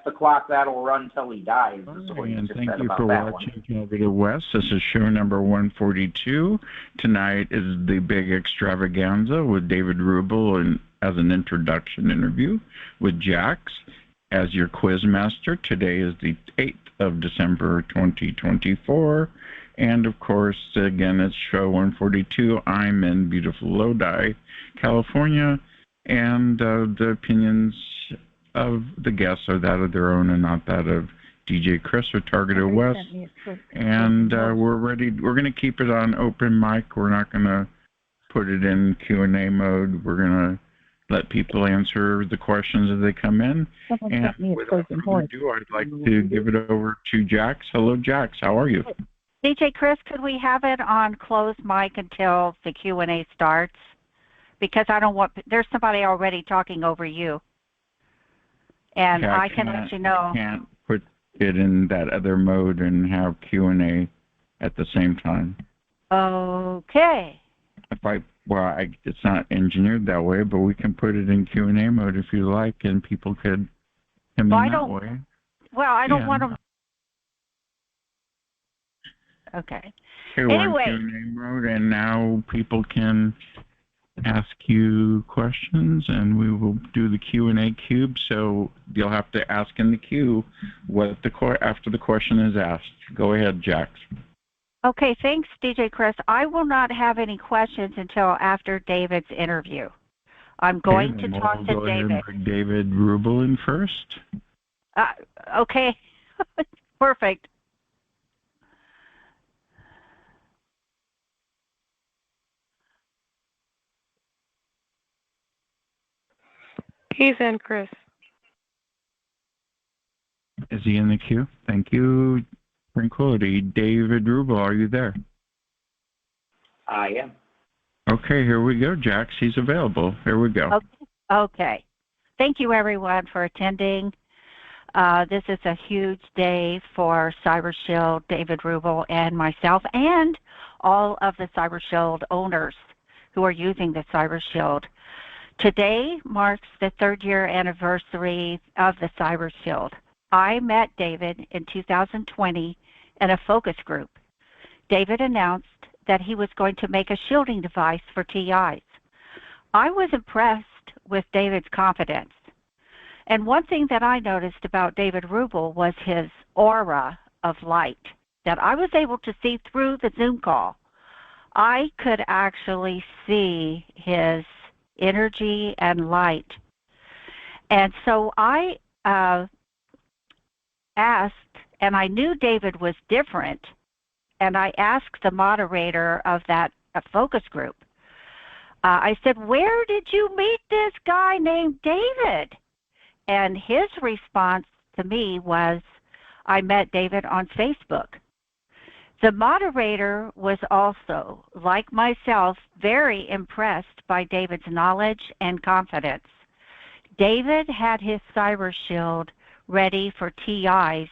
the clock, that'll run till he dies. And thank you for watching TargetedWest. This is show number 142. Tonight is the big extravaganza with David Rubel and as an introduction interview with Jax as your quiz master. Today is the 8th of December 2024. And of course, again, it's show 142. I'm in beautiful Lodi, California, and the opinions of the guests are that of their own and not that of DJ Chris or TargetedWest. And we're ready. We're going to keep it on open mic. We're not going to put it in Q&A mode. We're going to let people answer the questions as they come in. And without further ado, I'd like to give it over to Jax. Hello, Jax. How are you? DJ Chris, could we have it on closed mic until the Q&A starts? Because I don't want, there's somebody already talking over you. And I can let you know. I can't put it in that other mode and have Q&A at the same time. Okay. It's not engineered that way, but we can put it in Q&A mode if you like, and people could come in that way. Well, I don't want them. Okay. Anyway. We're in Q&A mode, and now people can ask you questions, and we will do the Q&A cube. So you'll have to ask in the queue after the question is asked. Go ahead, Jax. Okay, thanks, DJ Chris. I will not have any questions until after David's interview. I'm going to talk to David. David. Bring David Rubel in first. Okay, perfect. He's in, Chris. Is he in the queue? Thank you, Tranquility. David Rubel, are you there? I am. Okay, here we go, Jax. He's available. Here we go. Okay. Thank you, everyone, for attending. This is a huge day for Cyber Shield, David Rubel, and myself, and all of the Cyber Shield owners who are using the Cyber Shield. Today marks the 3rd year anniversary of the Cyber Shield. I met David in 2020 in a focus group. David announced that he was going to make a shielding device for TIs. I was impressed with David's confidence. And one thing that I noticed about David Rubel was his aura of light, that I was able to see through the Zoom call. I could actually see his energy and light. And so I asked, and I knew David was different, and I asked the moderator of that focus group, I said, where did you meet this guy named David? And his response to me was, I met David on Facebook. The moderator was also, like myself, very impressed by David's knowledge and confidence. David had his Cyber Shield ready for TIs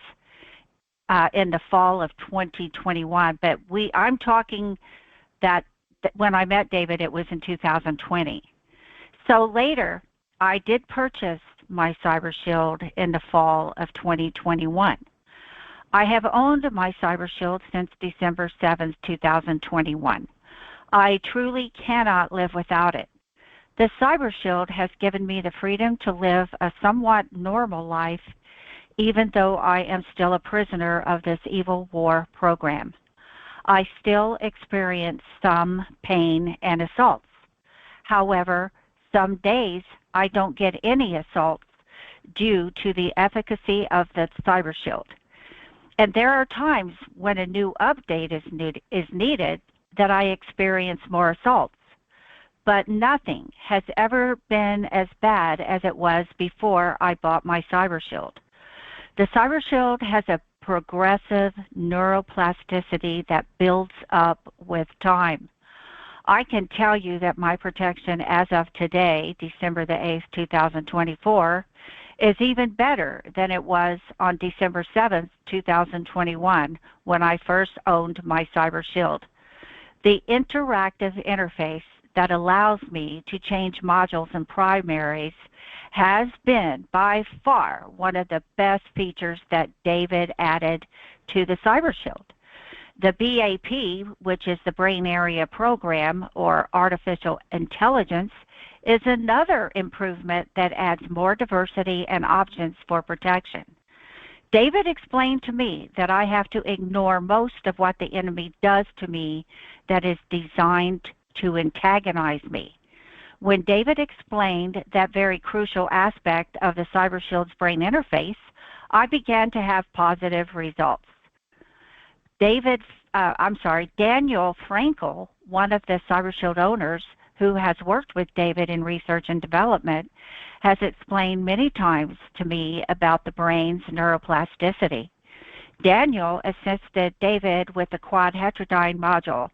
in the fall of 2021, but I'm talking that when I met David, it was in 2020. So later, I did purchase my Cyber Shield in the fall of 2021. I have owned my Cyber Shield since December 7th, 2021. I truly cannot live without it. The Cyber Shield has given me the freedom to live a somewhat normal life, even though I am still a prisoner of this evil war program. I still experience some pain and assaults. However, some days I don't get any assaults due to the efficacy of the Cyber Shield. And there are times when a new update is needed that I experience more assaults. But nothing has ever been as bad as it was before I bought my Cyber Shield. The Cyber Shield has a progressive neuroplasticity that builds up with time. I can tell you that my protection as of today, December the 8th, 2024, is even better than it was on December 7th, 2021, when I first owned my Cyber Shield. The interactive interface that allows me to change modules and primaries has been by far one of the best features that David added to the Cyber Shield. The BAP, which is the Brain Area Program, or Artificial Intelligence, is another improvement that adds more diversity and options for protection. David explained to me that I have to ignore most of what the enemy does to me that is designed to antagonize me. When David explained that very crucial aspect of the Cyber Shield's brain interface, I began to have positive results. Daniel Frankel, one of the Cyber Shield owners who has worked with David in research and development, has explained many times to me about the brain's neuroplasticity. Daniel assisted David with the quad heterodyne module.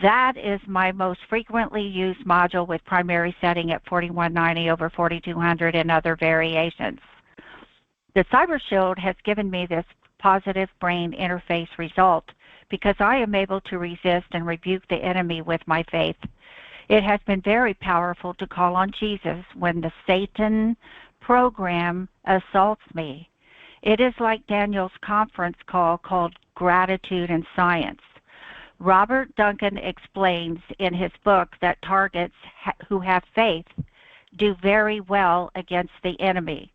That is my most frequently used module, with primary setting at 4190 over 4200 and other variations. The Cyber Shield has given me this positive brain interface result because I am able to resist and rebuke the enemy with my faith. It has been very powerful to call on Jesus when the Satan program assaults me. It is like Daniel's conference call called Gratitude and Science. Robert Duncan explains in his book that targets who have faith do very well against the enemy.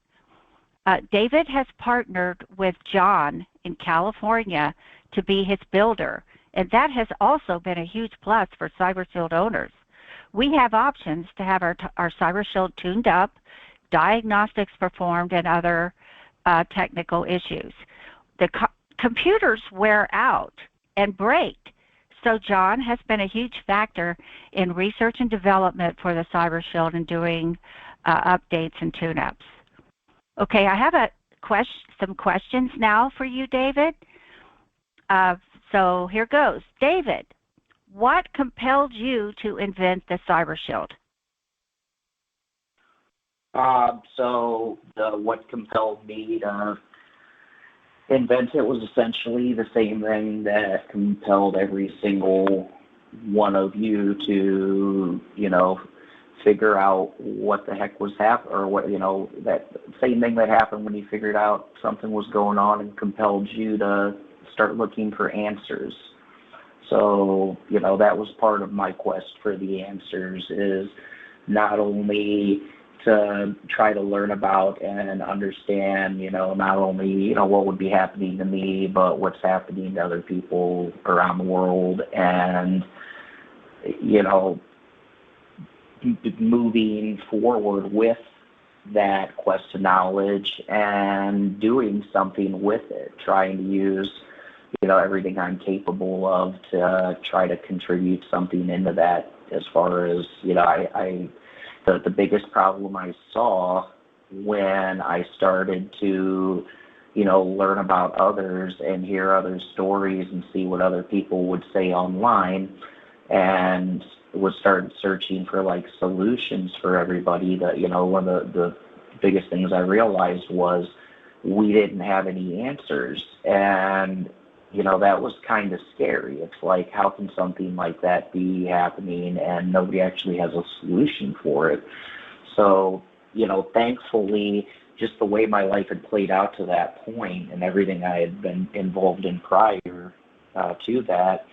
David has partnered with John in California to be his builder, and that has also been a huge plus for Cyber Shield owners. We have options to have our Cyber Shield tuned up, diagnostics performed, and other technical issues. The computers wear out and break, so John has been a huge factor in research and development for the Cyber Shield and doing updates and tune-ups. Okay, I have some questions now for you, David. So here goes. David, what compelled you to invent the Cyber Shield? What compelled me to invent it was essentially the same thing that compelled every single one of you to, figure out what the heck was happening, or what, that same thing that happened when you figured out something was going on and compelled you to start looking for answers. So, that was part of my quest for the answers, is not only to try to learn about and understand, not only, what would be happening to me, but what's happening to other people around the world, and, moving forward with that quest to knowledge and doing something with it, trying to use, everything I'm capable of to try to contribute something into that. As far as, the biggest problem I saw when I started to, learn about others and hear other stories and see what other people would say online, and was started searching for solutions for everybody, that, one of the biggest things I realized was we didn't have any answers. And, that was kind of scary. It's like, how can something like that be happening and nobody actually has a solution for it? So, thankfully, just the way my life had played out to that point and everything I had been involved in prior to that,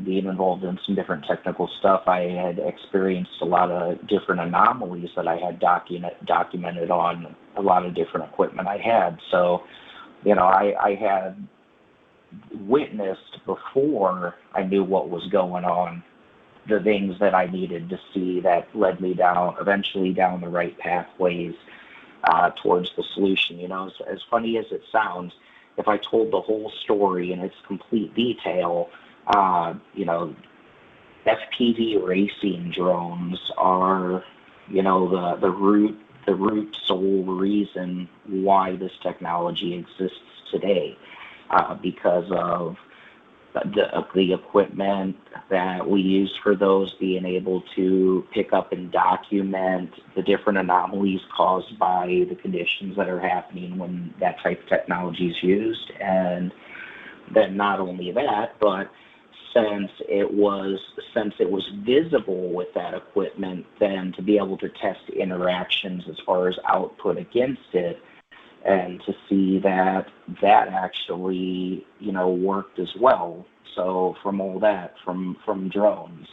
being involved in some different technical stuff, I had experienced a lot of different anomalies that I had documented on a lot of different equipment I had. So, I had witnessed before I knew what was going on, the things that I needed to see that led me eventually down the right pathways towards the solution. As funny as it sounds, if I told the whole story in its complete detail, FPV racing drones are, the root sole reason why this technology exists today, because of the equipment that we use for those, being able to pick up and document the different anomalies caused by the conditions that are happening when that type of technology is used. And then not only that, but since it was visible with that equipment, then to be able to test interactions as far as output against it, and to see that actually, worked as well. So from all that, from drones,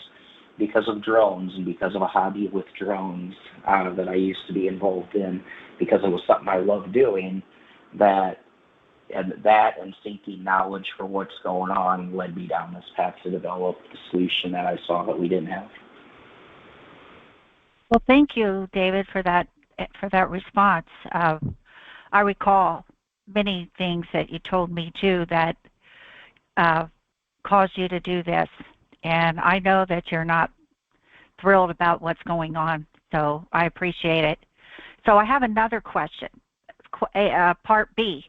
because of drones and because of a hobby with drones that I used to be involved in, because it was something I loved doing, and seeking knowledge for what's going on led me down this path to develop the solution that I saw that we didn't have. Well, thank you, David, for that response. I recall many things that you told me too that caused you to do this, and I know that you're not thrilled about what's going on, so I appreciate it. So I have another question, part B.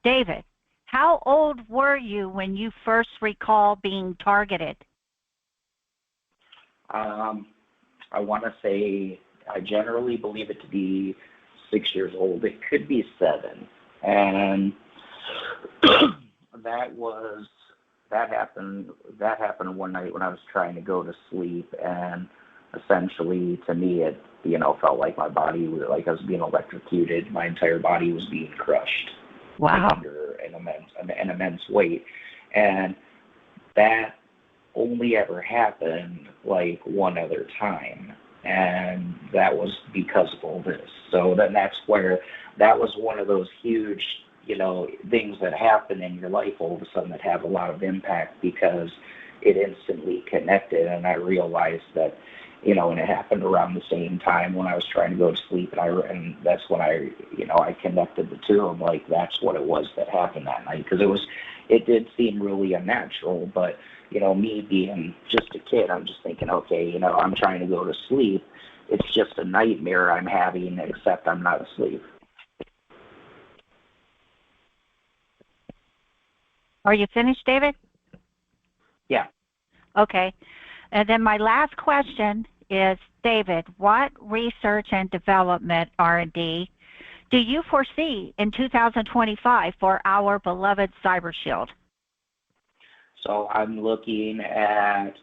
David, how old were you when you first recall being targeted? I want to say I generally believe it to be 6 years old. It could be 7, and that happened one night when I was trying to go to sleep, and essentially to me it felt like my body was like I was being electrocuted. My entire body was being crushed. Wow. Under an immense weight, and that only ever happened like one other time, and that was because of all this. So then that's where that was one of those huge things that happen in your life all of a sudden that have a lot of impact, because it instantly connected, and I realized that and it happened around the same time when I was trying to go to sleep, and that's when I connected the two. I'm like, that's what it was that happened that night, because it did seem really unnatural, but me being just a kid, I'm just thinking, okay, I'm trying to go to sleep. It's just a nightmare I'm having, except I'm not asleep. Are you finished, David? Yeah. Okay. And then my last question is, David, what research and development R&D do you foresee in 2025 for our beloved Cyber Shield? So I'm looking at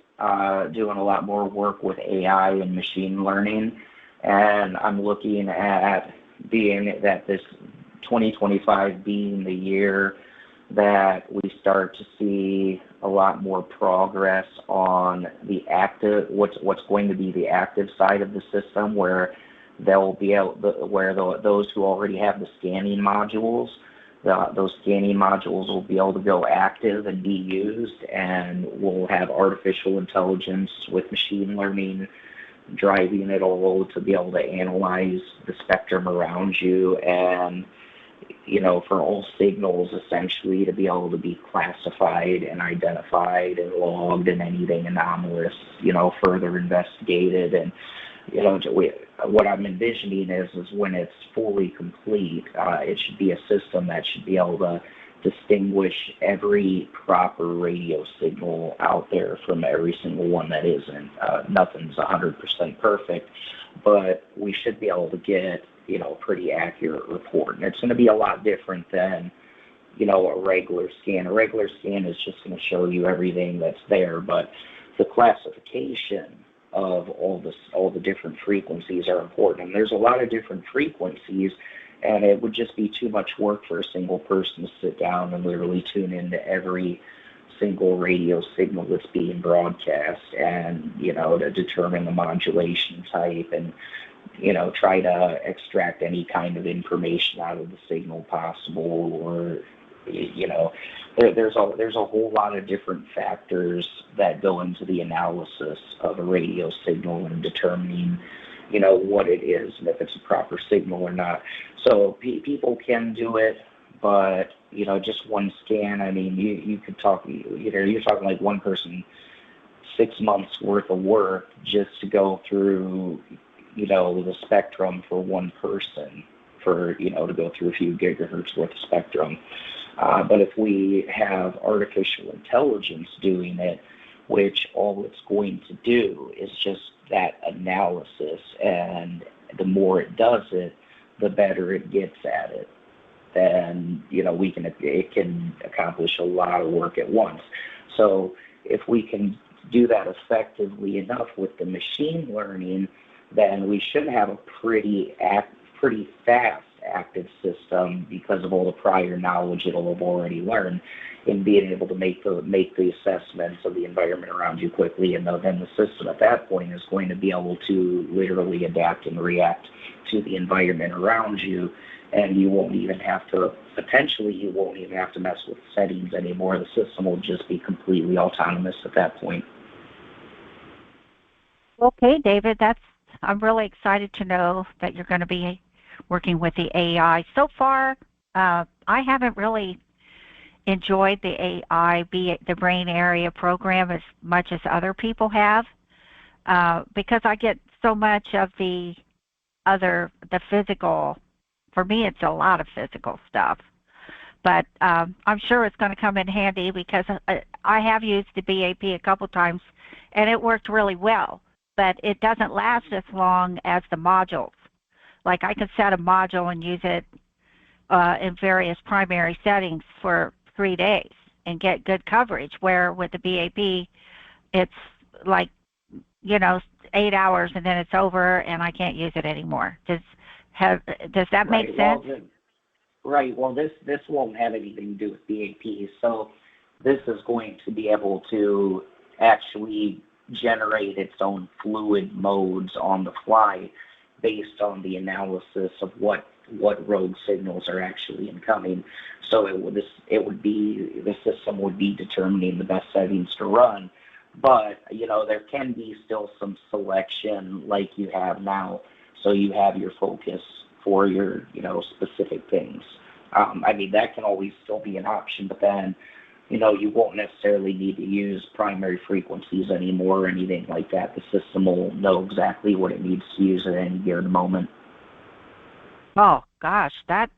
doing a lot more work with AI and machine learning, and I'm looking at this 2025 being the year that we start to see a lot more progress on the active, what's going to be the active side of the system, where they'll be able, those who already have the scanning modules, those scanning modules will be able to go active and be used, and we'll have artificial intelligence with machine learning driving it all to be able to analyze the spectrum around you, and for all signals essentially to be able to be classified and identified and logged, and anything anomalous, further investigated. And what I'm envisioning is when it's fully complete, it should be a system that should be able to distinguish every proper radio signal out there from every single one that isn't. Nothing's 100% perfect, but we should be able to get pretty accurate report. And it's going to be a lot different than a regular scan. A regular scan is just going to show you everything that's there, but the classification of all the different frequencies are important. And there's a lot of different frequencies, and it would just be too much work for a single person to sit down and literally tune into every single radio signal that's being broadcast, and to determine the modulation type, and try to extract any kind of information out of the signal possible, or there's a whole lot of different factors that go into the analysis of a radio signal and determining what it is and if it's a proper signal or not. So people can do it, but just one scan, I mean, you could talk, you're talking like one person 6 months worth of work just to go through the spectrum for one person, for to go through a few gigahertz worth of spectrum. But if we have artificial intelligence doing it, which all it's going to do is just that analysis, and the more it does it, the better it gets at it. Then it can accomplish a lot of work at once. So if we can do that effectively enough with the machine learning, then we should have a pretty fast active system because of all the prior knowledge it'll have already learned in being able to make the assessments of the environment around you quickly, and then the system at that point is going to be able to literally adapt and react to the environment around you, and you won't even have to mess with settings anymore. The system will just be completely autonomous at that point. Okay, David, I'm really excited to know that you're going to be working with the AI. So far, I haven't really enjoyed the AI, the brain area program, as much as other people have, because I get so much of the physical. For me, it's a lot of physical stuff. But I'm sure it's going to come in handy because I have used the BAP a couple times, and it worked really well. But it doesn't last as long as the modules. Like I can set a module and use it in various primary settings for 3 days and get good coverage, where with the BAP, it's like, 8 hours and then it's over and I can't use it anymore. Does that make sense? Right. Well, this won't have anything to do with BAP. So this is going to be able to actually generate its own fluid modes on the fly based on the analysis of what rogue signals are actually incoming. So the system would be determining the best settings to run. But, there can be still some selection like you have now. So you have your focus for your, specific things. That can always still be an option, but then, you won't necessarily need to use primary frequencies anymore or anything like that. The system will know exactly what it needs to use at any given moment. Oh, gosh, that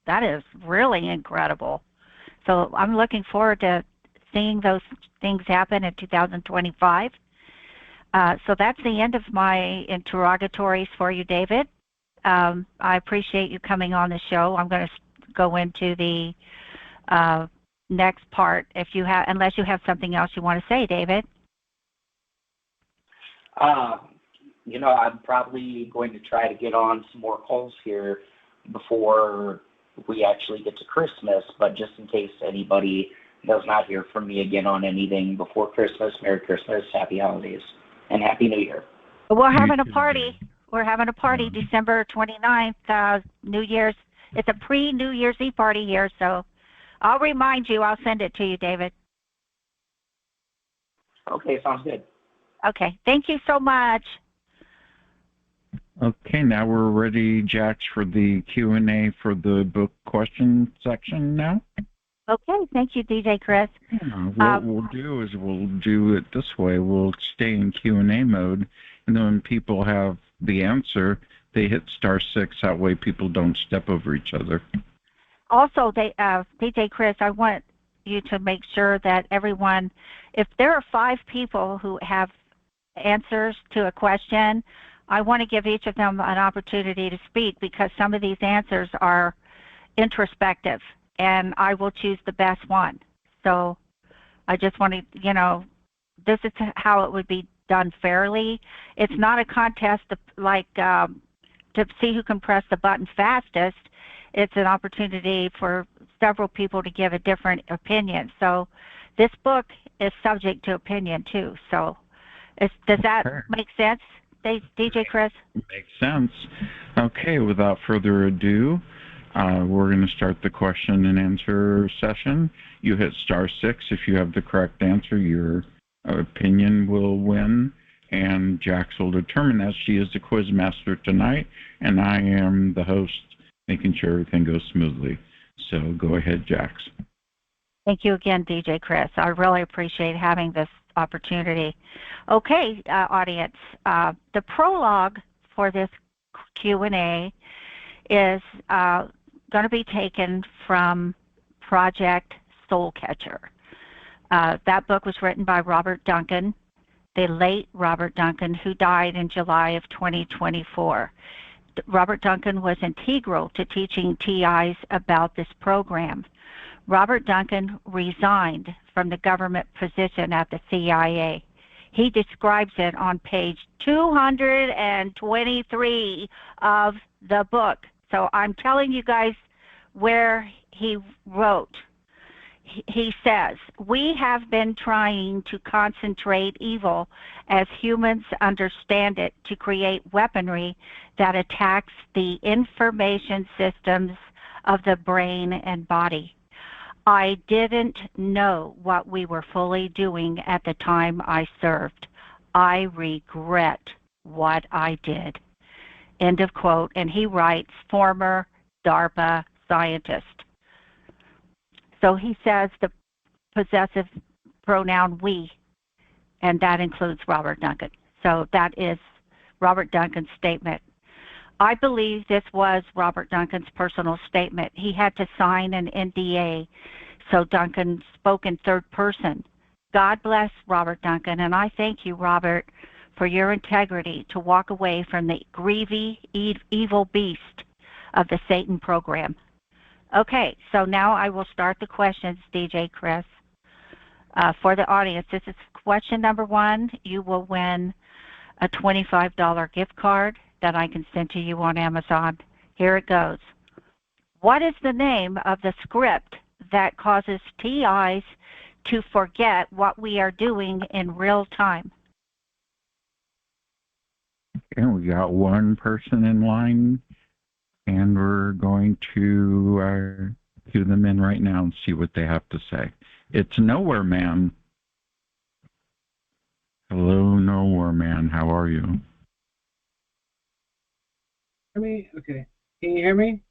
is really incredible. So I'm looking forward to seeing those things happen in 2025. So that's the end of my interrogatories for you, David. I appreciate you coming on the show. I'm going to go into the next part unless you have something else you want to say, David. I'm probably going to try to get on some more calls here before we actually get to Christmas, but just in case anybody does not hear from me again on anything before Christmas, Merry Christmas, Happy Holidays, and Happy New Year. We're having a party. We're having a party December 29th, New Year's. It's a pre-New Year's Eve party here, so I'll remind you. I'll send it to you, David. Okay, sounds good. Okay, thank you so much. Okay, now we're ready, Jax, for the Q&A for the book question section now. Okay, thank you, DJ Chris. What we'll do is we'll do it this way. We'll stay in Q&A mode, and then when people have the answer, they hit *6. That way people don't step over each other. Also, DJ Chris, I want you to make sure that everyone, if there are 5 people who have answers to a question, I want to give each of them an opportunity to speak because some of these answers are introspective, and I will choose the best one. So I just want to, this is how it would be done fairly. It's not a contest to see who can press the button fastest. It's an opportunity for several people to give a different opinion. So this book is subject to opinion too. So does that make sense, DJ Chris? Makes sense. Okay, without further ado, we're going to start the question and answer session. You hit *6 if you have the correct answer. Your opinion will win, and Jax will determine that. She is the quiz master tonight, and I am the host, making sure everything goes smoothly. So go ahead, Jax. Thank you again, DJ Chris. I really appreciate having this opportunity. Okay, audience, the prologue for this Q&A is going to be taken from Project Soul Catcher. That book was written by Robert Duncan, the late Robert Duncan, who died in July of 2024. Robert Duncan was integral to teaching TIs about this program. Robert Duncan resigned from the government position at the CIA. He describes it on page 223 of the book. So I'm telling you guys where he wrote. He says, "We have been trying to concentrate evil as humans understand it to create weaponry that attacks the information systems of the brain and body. I didn't know what we were fully doing at the time I served. I regret what I did." End of quote. And he writes, former DARPA scientist. So he says the possessive pronoun we, and that includes Robert Duncan. So that is Robert Duncan's statement. I believe this was Robert Duncan's personal statement. He had to sign an NDA, so Duncan spoke in third person. God bless Robert Duncan, and I thank you, Robert, for your integrity to walk away from the greedy, evil beast of the Satan program. Okay, so now I will start the questions, DJ Chris. For the audience, this is question number 1. You will win a $25 gift card that I can send to you on Amazon. Here it goes. What is the name of the script that causes TIs to forget what we are doing in real time? And we got one person in line, and we're going to cue them in right now and see what they have to say. It's Nowhere Man. Hello, Nowhere Man. How are you? Hear me? Okay. Can you hear me?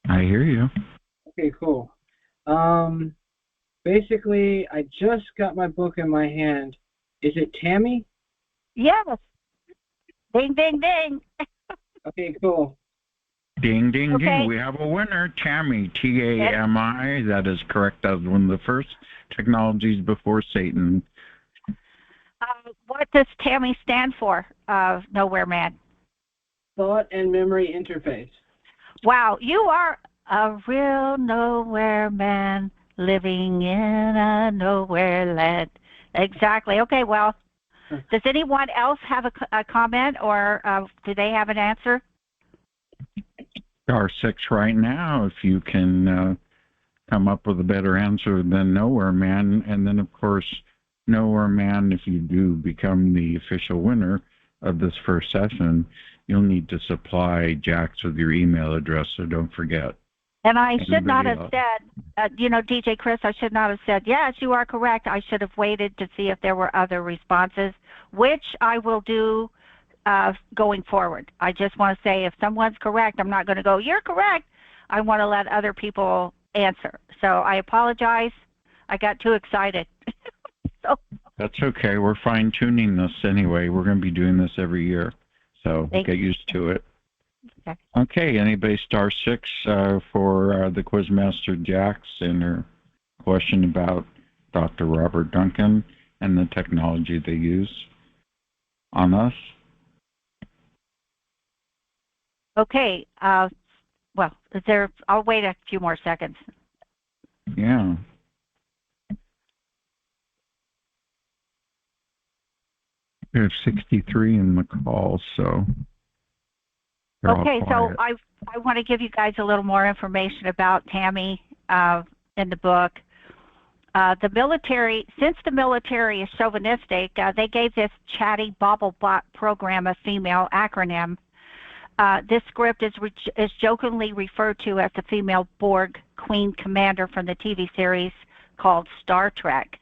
I hear you. Okay, cool. Basically, I just got my book in my hand. Is it Tammy? Yes. Ding, ding, ding. Okay, cool. Ding, ding, Okay. ding. We have a winner, Tammy, T-A-M-I. That is correct. That was one of the first technologies before Satan. What does Tammy stand for, Nowhere Man? Thought and memory interface. Wow, you are a real nowhere man living in a nowhere land. Exactly. Okay, well, does anyone else have a comment, or do they have an answer? Star 6 right now, if you can come up with a better answer than Nowhere Man. And then, of course, Nowhere Man, if you do become the official winner of this first session, you'll need to supply Jax with your email address, so don't forget. And I should not have said, DJ Chris, I should not have said, yes, you are correct. I should have waited to see if there were other responses, which I will do going forward. I just want to say if someone's correct, I'm not going to go, you're correct. I want to let other people answer. So I apologize. I got too excited. That's okay. We're fine-tuning this anyway. We're going to be doing this every year, so get used to it. Okay, anybody star 6 for the Quizmaster Jax and her question about Dr. Robert Duncan and the technology they use on us? Okay, well, I'll wait a few more seconds. Yeah. We have 63 in the call, so... Okay, so I want to give you guys a little more information about Tammy in the book. The military, since the military is chauvinistic, they gave this chatty BaubleBot program a female acronym. This script is jokingly referred to as the female Borg Queen Commander from the TV series called Star Trek.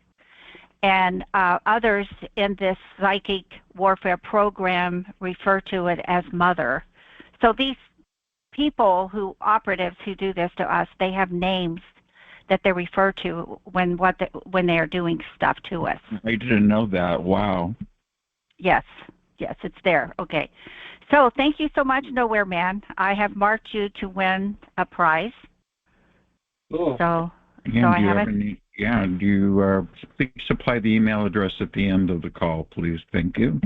And others in this psychic warfare program refer to it as Mother. So these people operatives who do this to us, they have names that they refer to when they are doing stuff to us. I didn't know that. Wow. Yes, it's there. Okay. So thank you so much, Nowhere Man. I have marked you to win a prize. Cool. So I have it. Yeah, do you please supply the email address at the end of the call, please? Thank you.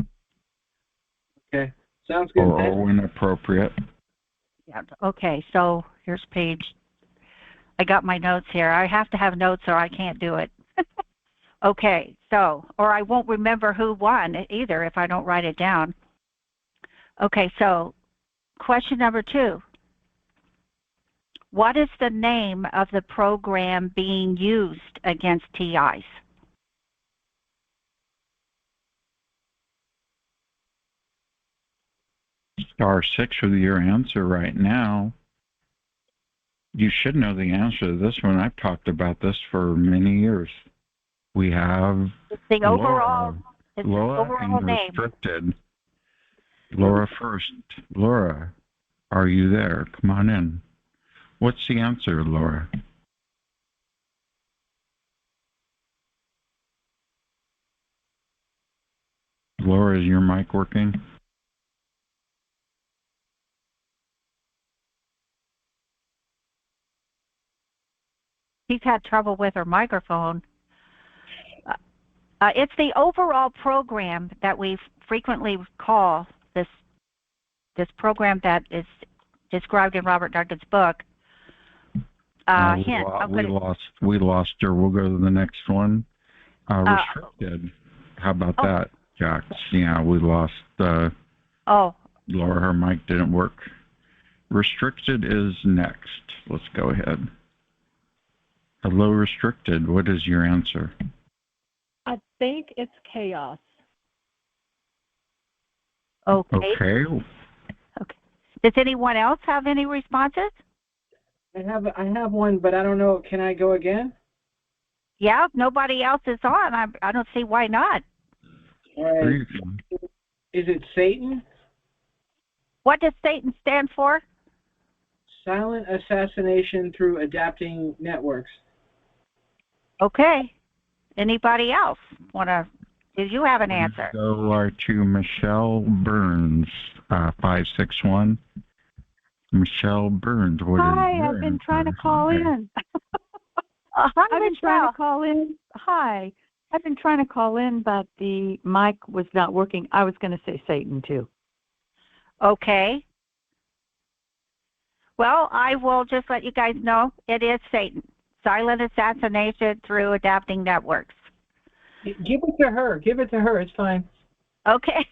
Okay. Sounds good. Or when appropriate. Yeah. Okay. So here's page I got my notes here. I have to have notes or I can't do it. Okay, so, or I won't remember who won either if I don't write it down. Okay, so question number 2. What is the name of the program being used against TIs? *6 with your answer right now. You should know the answer to this one. I've talked about this for many years. We have the overall, Laura and name. Restricted. Laura first. Laura, are you there? Come on in. What's the answer, Laura? Laura, is your mic working? She's had trouble with her microphone. It's the overall program that we frequently call this program that is described in Robert Duncan's book. We lost her. We'll go to the next one. Restricted. How about that, Jax? Yeah, we lost. Laura, her mic didn't work. Restricted is next. Let's go ahead. Hello, Restricted. What is your answer? I think it's chaos. Okay. Does anyone else have any responses? I have one, but I don't know. Can I go again? Yeah, if nobody else is on, I don't see why not. All right. Is it Satan? What does Satan stand for? Silent assassination through adapting networks. Okay. Anybody else did you have an answer? Go to Michelle Burns, 561. Michelle Burns, what is your Hi, I've been trying to call in. Hi, I've been trying to call in. Hi. I've been trying to call in, but the mic was not working. I was going to say Satan, too. Okay. Well, I will just let you guys know it is Satan. Silent assassination through adapting networks. Give it to her. Give it to her. It's fine. Okay.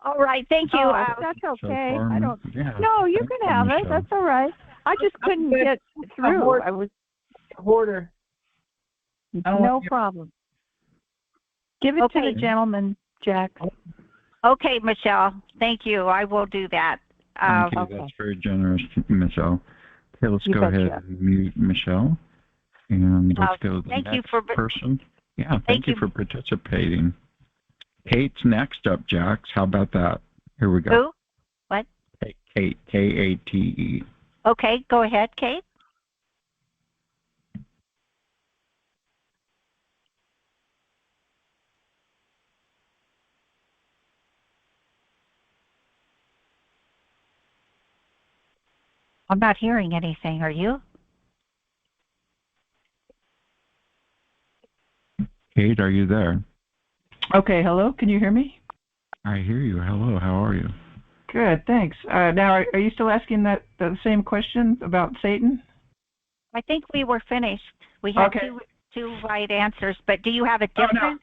All right. Thank you. That's okay. So I don't. Yeah, No, you can have it. That's all right. I just couldn't get through. I was a hoarder. No problem. Give it to the gentleman, Jack. Okay, Michelle. Thank you. I will do that. Thank you. That's very generous, Michelle. Okay, let's go ahead and mute Michelle. And let's go to the next person. Yeah, thank you for participating. Kate's next up, Jax. How about that? Here we go. Who? What? Kate, Kate. Okay, go ahead, Kate. I'm not hearing anything. Are you? Kate, are you there? Okay, hello. Can you hear me? I hear you. Hello. How are you? Good, thanks. Now, are you still asking the same question about Satan? I think we were finished. We had two right answers, but do you have a different?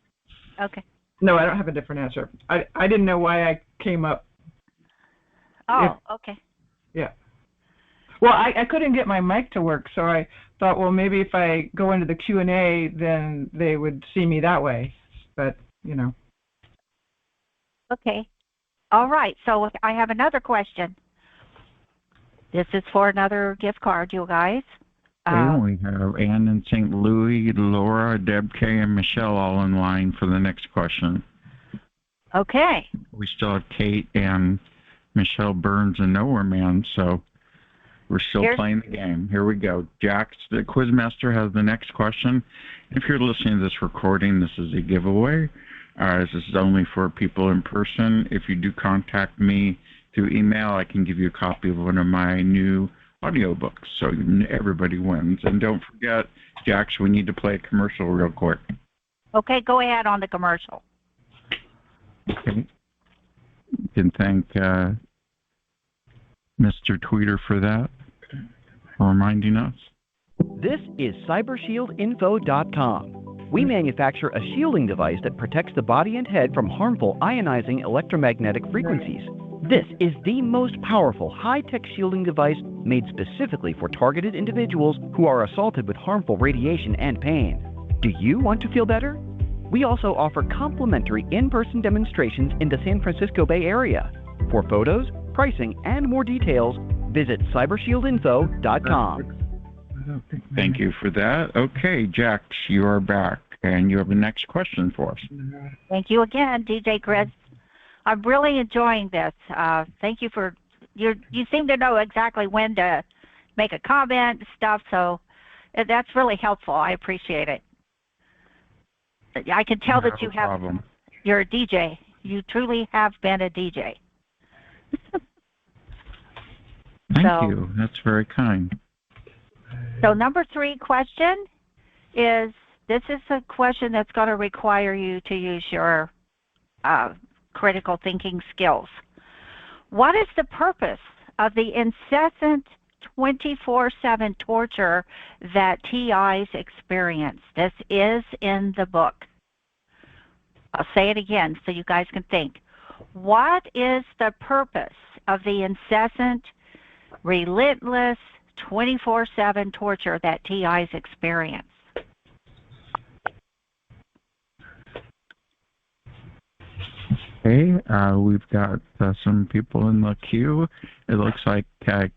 No. Okay. No, I don't have a different answer. I didn't know why I came up. Okay. Yeah. Well, I couldn't get my mic to work, so I thought, well, maybe if I go into the Q&A, then they would see me that way. But, you know. Okay. All right. So I have another question. This is for another gift card, you guys. We have Ann in St. Louis, Laura, Deb K, and Michelle all in line for the next question. Okay. We still have Kate and Michelle Burns and Nowhere Man, so we're still playing the game. Here we go. Jax, the Quizmaster, has the next question. If you're listening to this recording, this is a giveaway. This is only for people in person. If you do contact me through email, I can give you a copy of one of my new audiobooks, so everybody wins. And don't forget, Jax, we need to play a commercial real quick. Okay, go ahead on the commercial. Okay. You can thank Mr. Tweeter for that, for reminding us. This is cybershieldinfo.com. We manufacture a shielding device that protects the body and head from harmful ionizing electromagnetic frequencies. This is the most powerful high-tech shielding device made specifically for targeted individuals who are assaulted with harmful radiation and pain. Do you want to feel better? We also offer complimentary in-person demonstrations in the San Francisco Bay Area. For photos, pricing, and more details, visit cybershieldinfo.com. Thank you for that. Okay, Jax, you are back, and you have the next question for us. Thank you again, DJ Chris. I'm really enjoying this. Thank you for you seem to know exactly when to make a comment and stuff, so that's really helpful. I appreciate it. I can tell that you have you're a DJ. You truly have been a DJ. Thank you. That's very kind. So number 3 question is, this is a question that's going to require you to use your critical thinking skills. What is the purpose of the incessant 24/7 torture that TIs experience? This is in the book. I'll say it again so you guys can think. What is the purpose of the incessant, relentless, 24/7 torture that TIs experience? Okay, we've got some people in the queue. It looks like Anne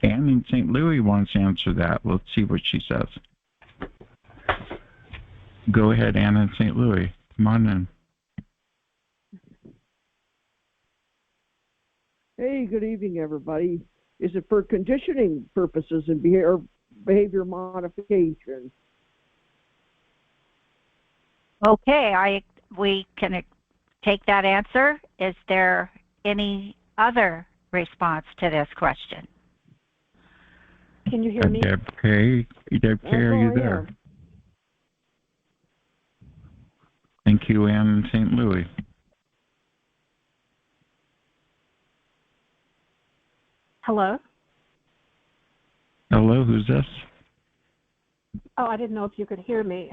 in St. Louis wants to answer that. Let's see what she says. Go ahead, Anne in St. Louis. Come on in. Hey, good evening, everybody. Is it for conditioning purposes and behavior modification? Okay, we can take that answer. Is there any other response to this question? Can you hear me? Deb K, are you there? Thank you, Anne in St. Louis. Hello? Hello, who's this? Oh, I didn't know if you could hear me.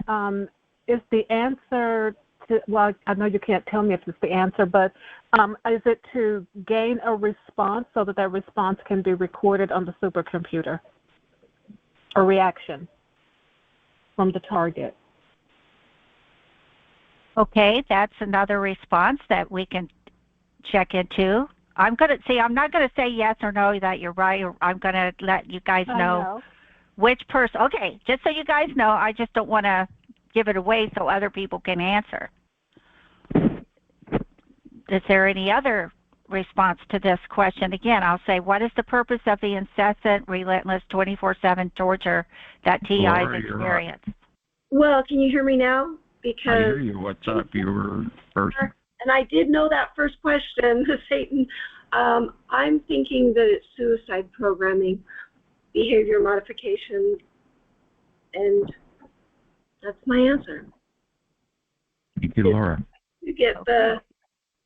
Is the answer to, well, I know you can't tell me if it's the answer, but is it to gain a response so that response can be recorded on the supercomputer? A reaction from the target? Okay, that's another response that we can check into. I'm not going to say yes or no that you're right, or I'm going to let you guys know which person. Okay, just so you guys know, I just don't want to give it away so other people can answer. Is there any other response to this question? Again, I'll say, what is the purpose of the incessant, relentless, 24/7 torture that TIs experience? Well, can you hear me now? Because I hear you. What's up? You were first. And I did know that first question, Satan. I'm thinking that it's suicide programming, behavior modification, and that's my answer. Thank you, Laura. You get the,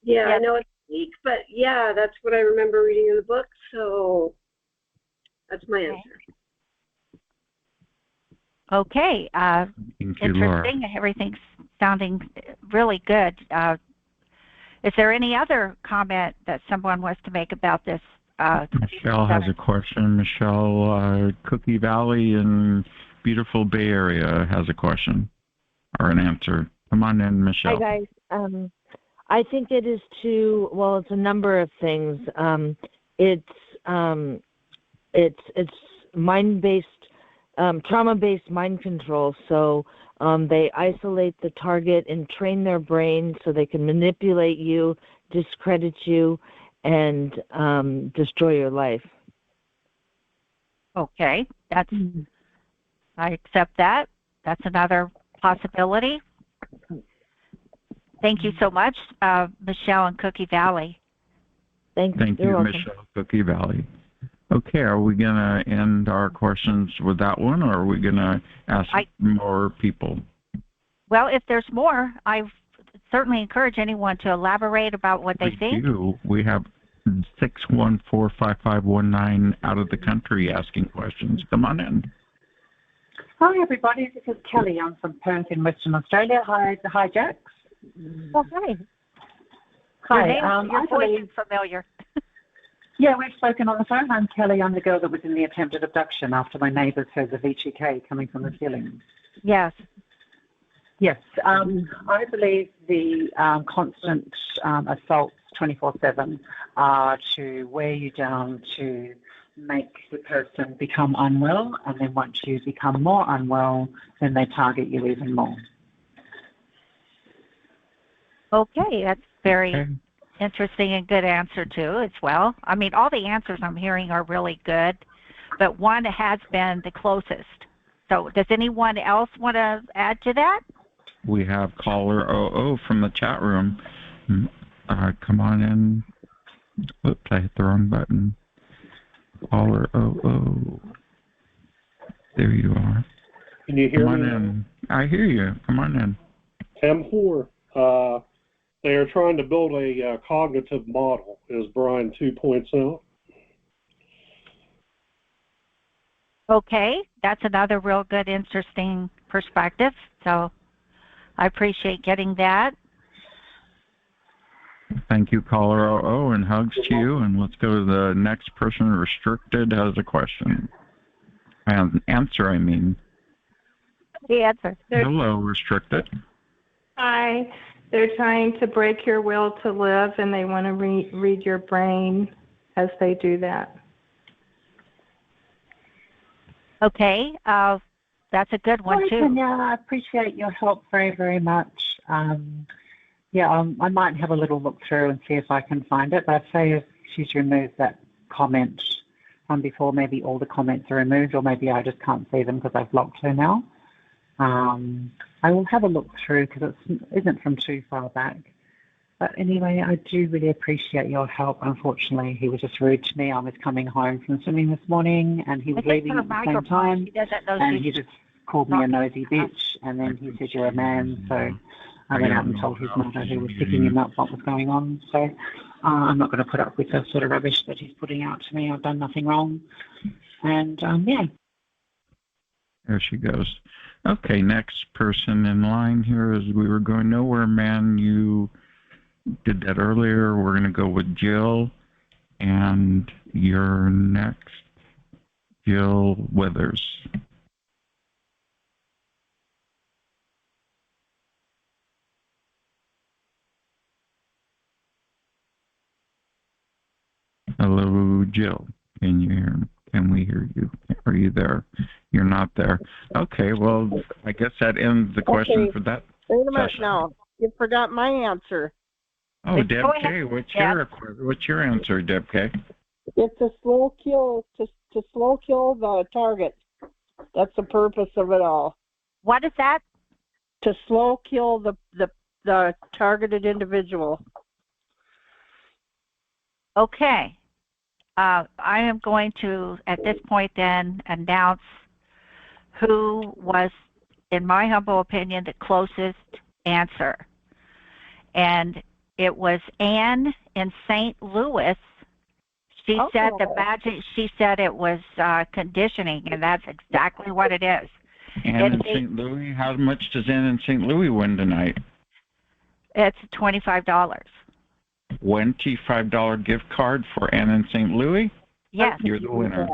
I know it's weak, but yeah, that's what I remember reading in the book, so that's my answer. Okay. Thank you, interesting. Laura. Everything's sounding really good. Is there any other comment that someone wants to make about this? Michelle has a question. Michelle, Cookie Valley in beautiful Bay Area has a question or an answer. Come on in, Michelle. Hi, guys. I think it is it's a number of things. It's mind-based, trauma-based mind control. So they isolate the target and train their brain so they can manipulate you, discredit you, and destroy your life. Okay, I accept that. That's another possibility. Thank you so much, Michelle in Cookie Valley. Thank you, Michelle, Cookie Valley. Okay, are we going to end our questions with that one, or are we going to ask more people? Well, if there's more, I certainly encourage anyone to elaborate about what they think. We have 614-5519 out of the country asking questions. Come on in. Hi, everybody. This is Kelly. I'm from Perth in Western Australia. Hi, Jax. Oh, hi. Hi. Your voice is familiar. Yeah, we've spoken on the phone. I'm Kelly. I'm the girl that was in the attempted abduction after my neighbours heard the bitchute coming from the ceiling. Yes. Yes. I believe the constant assaults 24/7 are to wear you down, to make the person become unwell, and then once you become more unwell, then they target you even more. Okay, that's very interesting and good answer too as well. I mean, all the answers I'm hearing are really good, but one has been the closest. So does anyone else want to add to that? We have caller 00 from the chat room. Come on in. Oops, I hit the wrong button. Caller 00. There you are. Can you hear me? Come on in. I hear you. Come on in. TEM4. They are trying to build a cognitive model, as Brian 2 points out. Okay, that's another real good, interesting perspective. So I appreciate getting that. Thank you, caller 00, and hugs to you. And let's go to the next person. Restricted has a question. An answer, I mean. The answer. Hello, Restricted. Hi. They're trying to break your will to live, and they want to read your brain as they do that. Okay, that's a good one, too. Yeah, I appreciate your help very, very much. I might have a little look through and see if I can find it, but I'd say if she's removed that comment from before, maybe all the comments are removed, or maybe I just can't see them because I've blocked her now. I will have a look through because it isn't from too far back. But anyway, I do really appreciate your help. Unfortunately, he was just rude to me. I was coming home from swimming this morning, and he was leaving at the same time. And he just called me a nosy bitch, and then he said, "You're a man." So I went out and told his mother, who was picking him up, what was going on. So I'm not going to put up with the sort of rubbish that he's putting out to me. I've done nothing wrong. And, yeah. There she goes. Okay, next person in line here is We Were Going Nowhere Man. You did that earlier. We're going to go with Jill. And you're next, Jill Withers. Hello, Jill. Can you hear me? Can we hear you? Are you there? You're not there. Okay, well, I guess that ends the question for that Wait a minute session. now. You forgot my answer. Oh, Deb K, what's your answer, Deb K? It's a slow kill, to slow kill the target. That's the purpose of it all. What is that? To slow kill the targeted individual. Okay. I am going to, at this point then, announce who was, in my humble opinion, the closest answer. And it was Anne in St. Louis. She said she said it was conditioning, and that's exactly what it is. Anne in St. Louis, how much does Anne in St. Louis win tonight? It's $25. $25 gift card for Anne in St. Louis? Yes. You're the winner.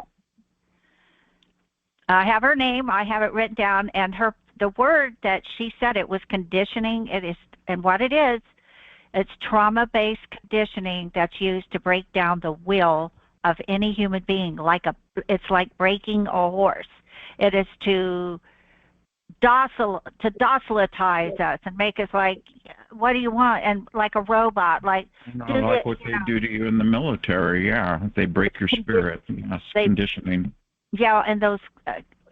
I have her name. I have it written down, and the word that she said it was conditioning. It is, and what it is, it's trauma-based conditioning that's used to break down the will of any human being. It's like breaking a horse. It is to docilitize us and make us like, what do you want? And like a robot, like what they do to you in the military. Yeah, they break your spirit. That's conditioning. Yeah, and those.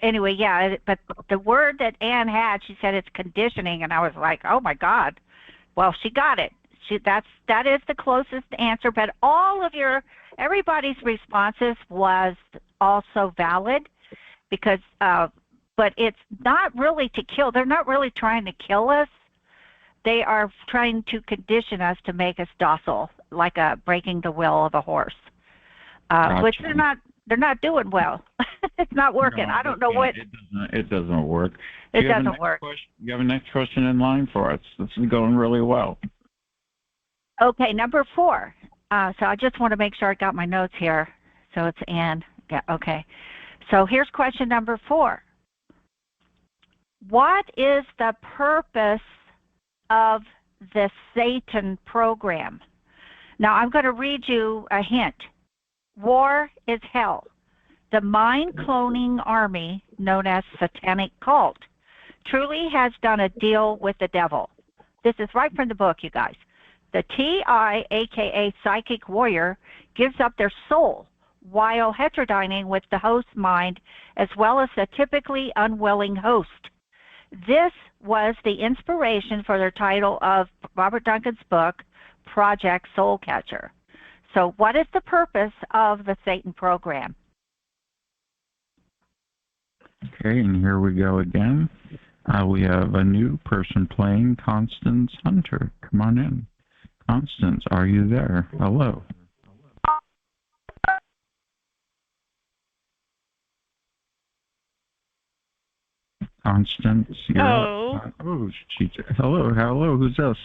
Anyway, yeah. But the word that Anne had, she said it's conditioning, and I was like, oh my God. Well, she got it. That is the closest answer. But everybody's responses was also valid, because. But it's not really to kill. They're not really trying to kill us. They are trying to condition us to make us docile, like breaking the will of a horse. Gotcha. Which they're not. They're not doing well. It's not working. No, I don't know what. It doesn't work. It doesn't work. You have a next question in line for us. This is going really well. Okay, number 4. So I just want to make sure I got my notes here. So it's Ann. Yeah, okay. So here's question number 4. What is the purpose of the Satan program? Now I'm going to read you a hint. War is hell. The mind-cloning army, known as satanic cult, truly has done a deal with the devil. This is right from the book, you guys. The TI, aka psychic warrior, gives up their soul while heterodyning with the host mind as well as a typically unwilling host. This was the inspiration for their title of Robert Duncan's book, Project Soul Catcher. So what is the purpose of the Satan program? Okay, and here we go again. We have a new person playing, Constance Hunter. Come on in. Constance, are you there? Hello. Constance, you're hello. Hello, who's this?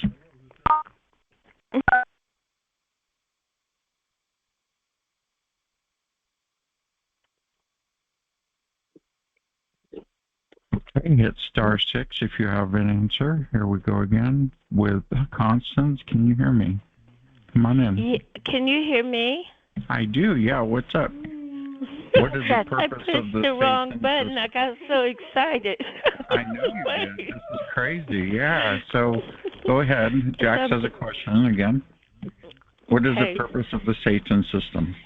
Okay, hit *6 if you have an answer. Here we go again with Constance. Can you hear me? Come on in. Yeah, can you hear me? I do, yeah. What's up? What is the purpose of the wrong button. I got so excited. I know you did. This is crazy, yeah. So go ahead. Jax has a question again. What is the purpose of the Satan system?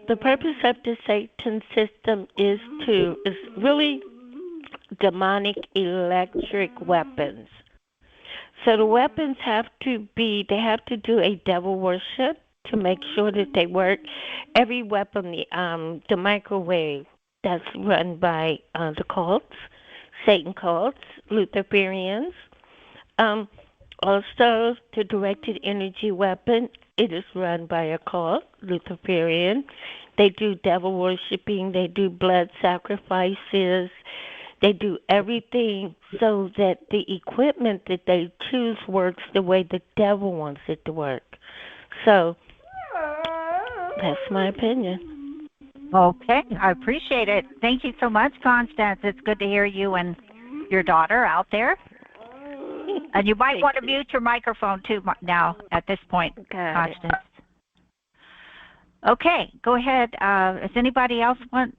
The purpose of the Satan system is really demonic electric weapons. So the weapons have to do a devil worship to make sure that they work. Every weapon, the microwave, that's run by the cults, Satan cults, Luciferians. Also, the directed energy weapon, it is run by a cult, Luciferian. They do devil worshiping, they do blood sacrifices, they do everything so that the equipment that they choose works the way the devil wants it to work. So, that's my opinion. Okay, I appreciate it. Thank you so much, Constance. It's good to hear you and your daughter out there. And you might want to mute your microphone too now at this point, Constance. Okay, go ahead. Does anybody else want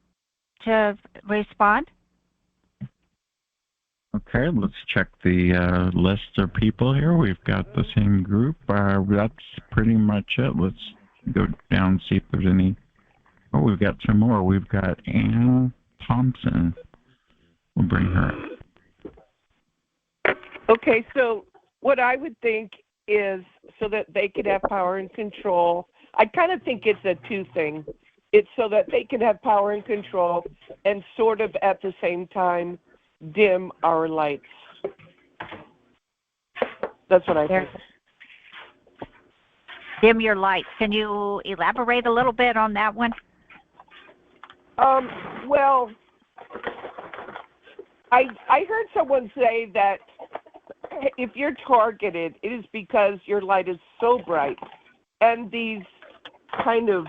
to respond? Okay, let's check the list of people here. We've got the same group. That's pretty much it. Let's go down and see if there's any. Oh, we've got some more. We've got Anna Thompson. We'll bring her up. Okay, so what I would think is so that they could have power and control. I kind of think it's a two thing. It's so that they can have power and control and sort of at the same time dim our lights. That's what I think. Dim your lights. Can you elaborate a little bit on that one? Well, I heard someone say that if you're targeted, it is because your light is so bright, and these kind of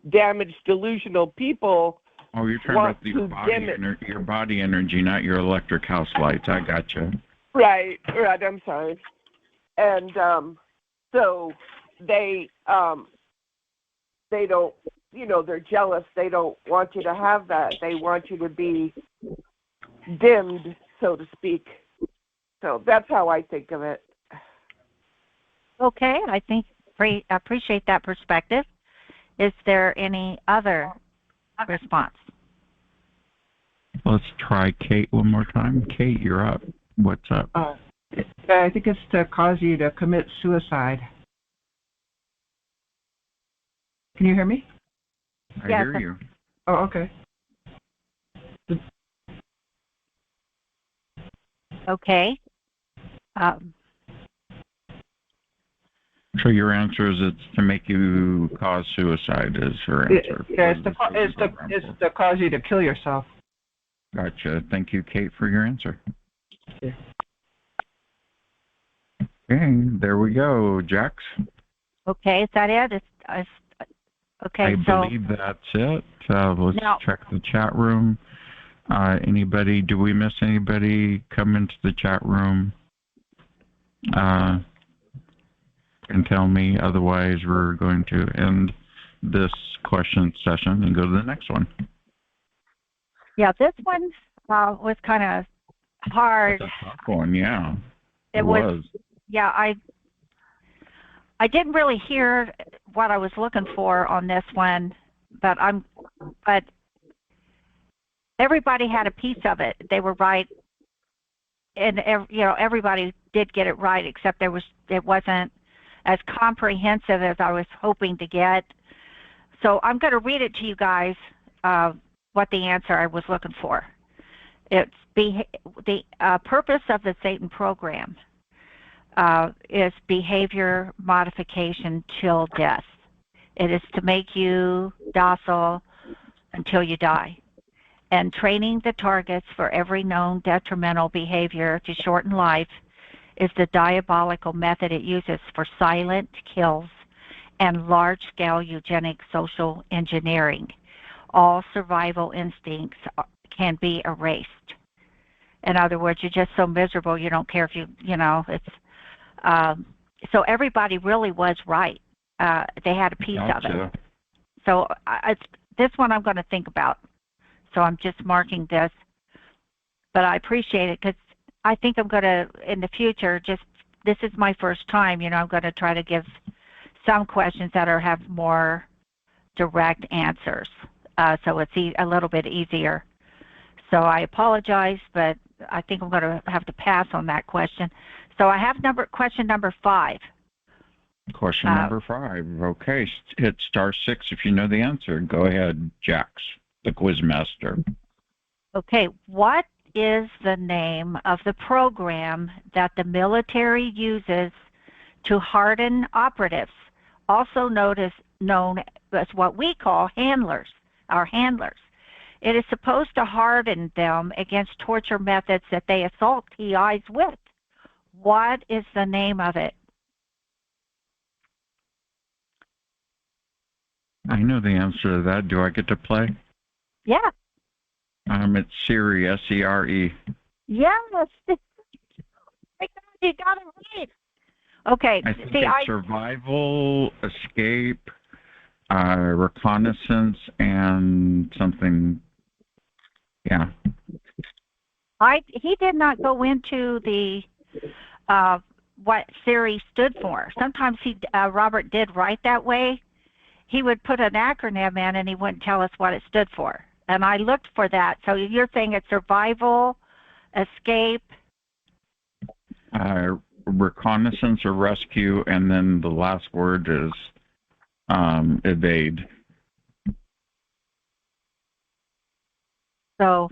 damaged, delusional people. Oh, you're talking about your body energy, not your electric house lights. I gotcha. Right. I'm sorry. And so they don't, they're jealous. They don't want you to have that. They want you to be dimmed, so to speak. So that's how I think of it. Okay, I appreciate that perspective. Is there any other response? Let's try Kate one more time. Kate, you're up. What's up? I think it's to cause you to commit suicide. Can you hear me? I hear you. Oh, okay. Okay. So So your answer is it's to make you cause suicide is her answer. Yeah, it's to cause you to kill yourself. Gotcha. Thank you, Kate, for your answer. Okay, there we go. Jax? Okay, is that it? Okay, I believe that's it. Let's check the chat room. Anybody, do we miss anybody? Come into the chat room and tell me. Otherwise, we're going to end this question session and go to the next one. Yeah, this one was kind of hard. That's a tough one, yeah. It was. Yeah, I didn't really hear what I was looking for on this one, but everybody had a piece of it. They were right, and everybody did get it right, except it wasn't as comprehensive as I was hoping to get. So I'm going to read it to you guys. What the answer I was looking for. It's the purpose of the Satan program is behavior modification till death. It is to make you docile until you die. And training the targets for every known detrimental behavior to shorten life is the diabolical method it uses for silent kills and large-scale eugenic social engineering. All survival instincts can be erased. In other words, you're just so miserable you don't care if it's so everybody really was right. They had a piece of it. So it's this one I'm going to think about. So I'm just marking this, but I appreciate it because I think I'm going to in the future. This is my first time. I'm going to try to give some questions that have more direct answers. So it's a little bit easier. So I apologize, but I think I'm going to have to pass on that question. So I have question number 5. Question number 5. Okay, hit *6 if you know the answer. Go ahead, Jax, the Quizmaster. Okay, what is the name of the program that the military uses to harden operatives, also known as what we call handlers? Our handlers. It is supposed to harden them against torture methods that they assault TIs with. What is the name of it? I know the answer to that. Do I get to play? Yeah. It's Siri, S-E-R-E. Yes. You got it right. Okay. I think it's survival, escape, reconnaissance, and something. Yeah. He did not go into the what Siri stood for. Sometimes Robert did write that way. He would put an acronym in and he wouldn't tell us what it stood for. And I looked for that. So you're saying it's survival, escape, reconnaissance or rescue, and then the last word is evade. So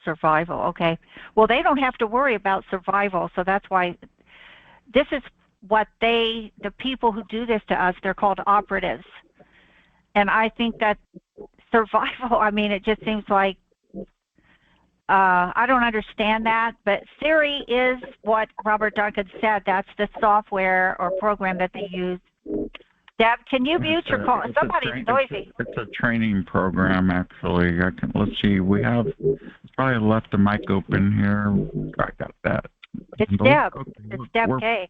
survival, okay. Well, they don't have to worry about survival, so that's why this is what the people who do this to us, they're called operatives. And I think that survival, it just seems like, I don't understand that, but Siri is what Robert Duncan said. That's the software or program that they use. Deb, can you mute your call? Somebody's noisy. It's a training program, actually. Let's see. We have probably left the mic open here. I got that. It's Deb. Okay. It's Deb K.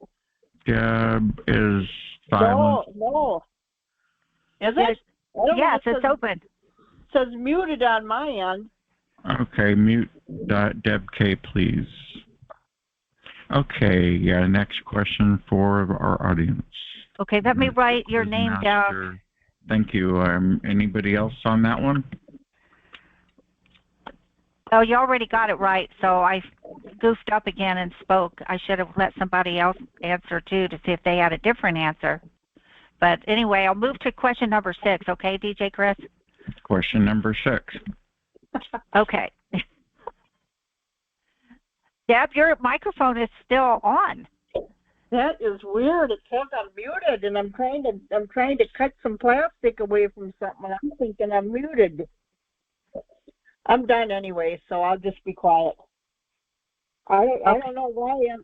Deb is silent. No. Is it? Yes, it's open. It says muted on my end. Okay, mute Deb K, please. Okay, yeah, next question for our audience. Okay, let me write your name down. Thank you. Anybody else on that one? Oh, you already got it right, so I goofed up again and spoke. I should have let somebody else answer, too, to see if they had a different answer. But anyway, I'll move to question number 6, okay, DJ Chris? Question number 6. Okay. Deb, your microphone is still on. That is weird. It says I'm muted, and I'm trying to cut some plastic away from something. I'm thinking I'm muted. I'm done anyway, so I'll just be quiet. I don't know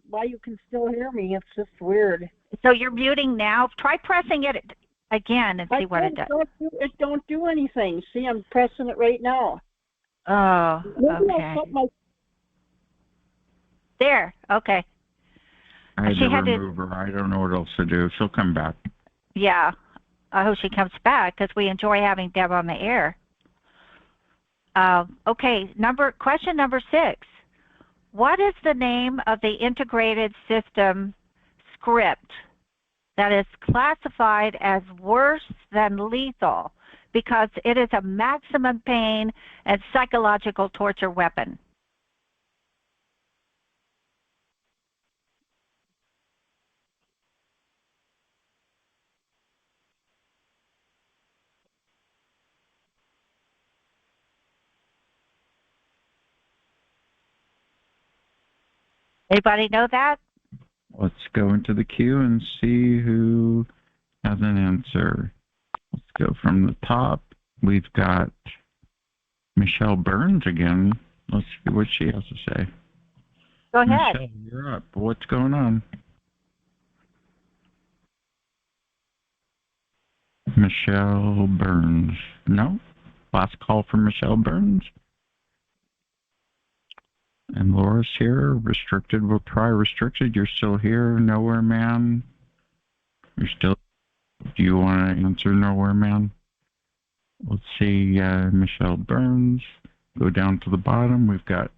why you can still hear me. It's just weird. So you're muting now. Try pressing it again and see what it does. It don't do anything. See, I'm pressing it right now. Oh, Maybe okay. I'll put my... There. Okay. I had to remove her. I don't know what else to do. She'll come back. Yeah. I hope she comes back because we enjoy having Deb on the air. Okay. Question number 6. What is the name of the integrated system script that is classified as worse than lethal because it is a maximum pain and psychological torture weapon? Anybody know that? Let's go into the queue and see who has an answer. Let's go from the top. We've got Michelle Burns again. Let's see what she has to say. Go ahead. Michelle, you're up. What's going on? Michelle Burns. No? Last call from Michelle Burns. And Laura's here. Restricted. We'll try restricted. You're still here. Nowhere Man. You're still... Do you want to answer Nowhere Man? Let's see. Michelle Burns. Go down to the bottom. We've got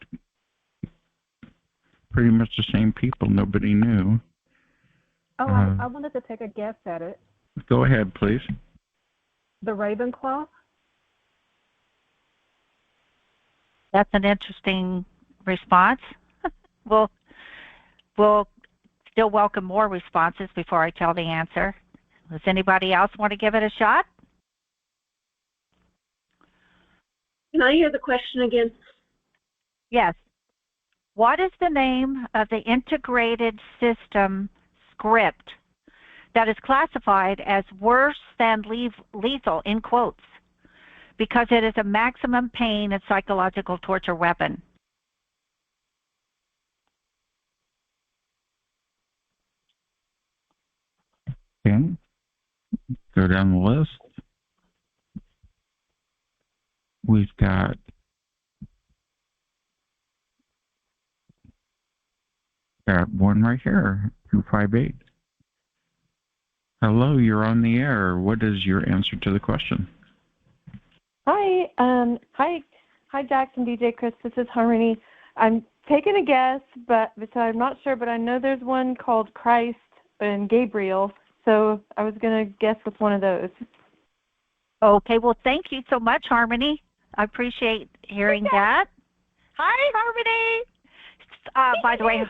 pretty much the same people. Nobody knew. Oh, I wanted to take a guess at it. Go ahead, please. The Ravenclaw? That's an interesting response. We'll still welcome more responses before I tell the answer. Does anybody else want to give it a shot? Can I hear the question again? Yes. What is the name of the integrated system script that is classified as worse than lethal, in quotes, because it is a maximum pain and psychological torture weapon? Okay. Go down the list. We've got one right here, 258. Hello, you're on the air. What is your answer to the question? Hi, hi, Jax and DJ Chris. This is Harmony. I'm taking a guess, but so I'm not sure. But I know there's one called Christ and Gabriel, so I was gonna guess with one of those. Okay, well, thank you so much, Harmony. I appreciate hearing that. Hi, Harmony. By the way,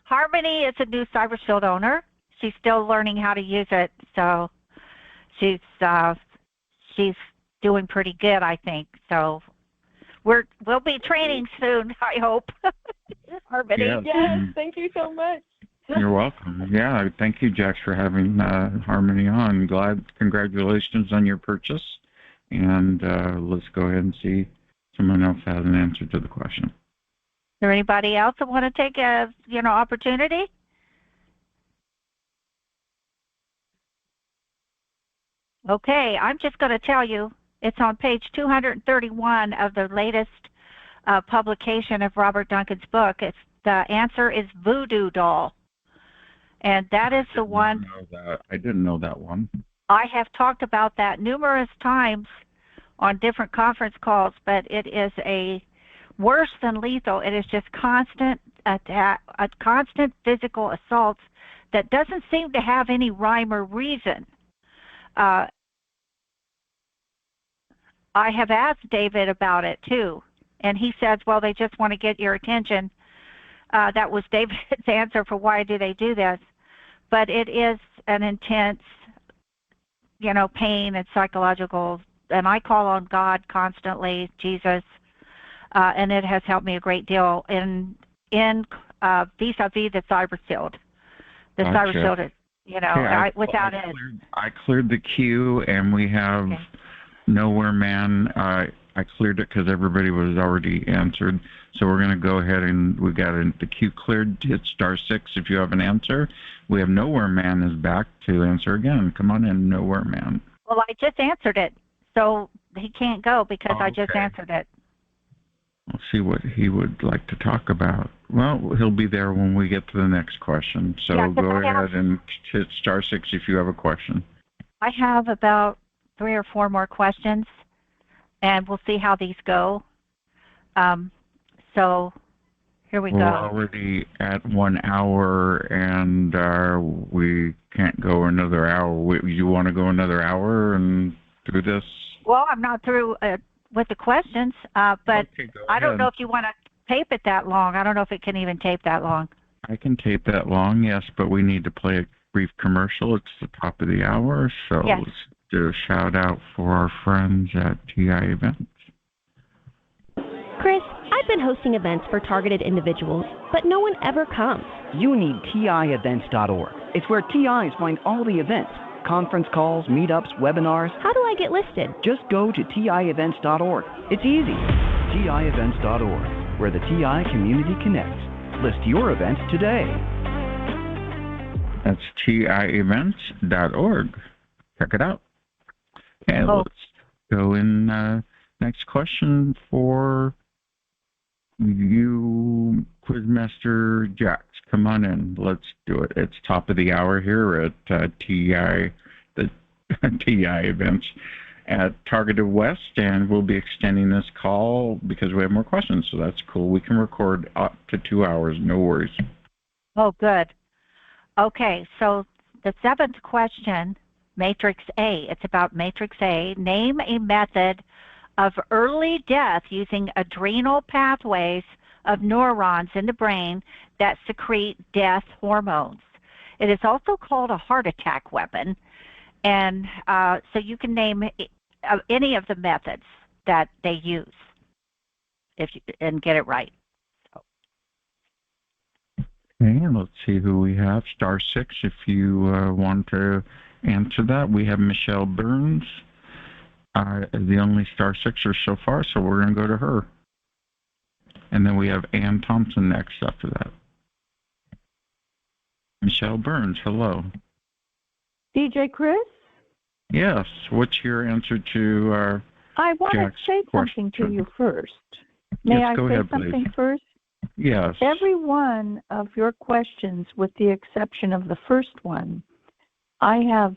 Harmony is a new Cyber Shield owner. She's still learning how to use it, so she's doing pretty good, I think. So we'll be training soon, I hope. Harmony. Yes, thank you so much. You're welcome. Yeah, thank you, Jax, for having Harmony on. Congratulations on your purchase. And let's go ahead and see if someone else has an answer to the question. Is there anybody else that want to take a opportunity? Okay, I'm just going to tell you, it's on page 231 of the latest publication of Robert Duncan's book. The answer is Voodoo Doll. And that is the one. I didn't know that one. I have talked about that numerous times on different conference calls, but it is a worse than lethal. It is just constant attack, constant physical assaults that doesn't seem to have any rhyme or reason. I have asked David about it too, and he says, well, they just want to get your attention. That was David's answer for why do they do this. But it is an intense, pain and psychological, and I call on God constantly, Jesus, and it has helped me a great deal in vis-a-vis the Cyber Shield. The cyber Gotcha. shielded, Okay, without it. I cleared the queue, and we have Nowhere Man. I cleared it because everybody was already answered. So we're going to go ahead and we got the queue cleared. Hit *6 if you have an answer. We have Nowhere Man is back to answer again. Come on in, Nowhere Man. Well, I just answered it, so he can't go because I just answered it. We'll see what he would like to talk about. Well, he'll be there when we get to the next question. So go ahead and hit *6 if you have a question. I have about 3 or 4 more questions, and we'll see how these go. So here we go. We're already at 1 hour, and we can't go another hour. You want to go another hour and do this? Well, I'm not through with the questions, but I don't know if you want to tape it that long. I don't know if it can even tape that long. I can tape that long, yes, but we need to play a brief commercial. It's the top of the hour, so let's do a shout out for our friends at TI Events. Chris, I've been hosting events for targeted individuals, but no one ever comes. You need TIEvents.org. It's where TIs find all the events. Conference calls, meetups, webinars. How do I get listed? Just go to TIEvents.org. It's easy. TIEvents.org, where the TI community connects. List your event today. That's TIEvents.org. Check it out. And let's go in next question for you, Quizmaster Jax. Come on in. Let's do it. It's top of the hour here at TI Events at TargetedWest, and we'll be extending this call because we have more questions, so that's cool. We can record up to 2 hours, no worries. Oh, good. Okay, so the 7th question, Matrix A. It's about Matrix A. Name a method of early death using adrenal pathways of neurons in the brain that secrete death hormones. It is also called a heart attack weapon, and so you can name any of the methods that they use and get it right. Okay, let's see who we have. *6 if you want to answer that. We have Michelle Burns, the only *6er so far, so we're going to go to her. And then we have Ann Thompson next after that. Michelle Burns, hello. DJ Chris? Yes, what's your answer to our I want Jack's to say something to you first. May Yes, I go say ahead, something please. first? Yes. Every one of your questions, with the exception of the first one, I have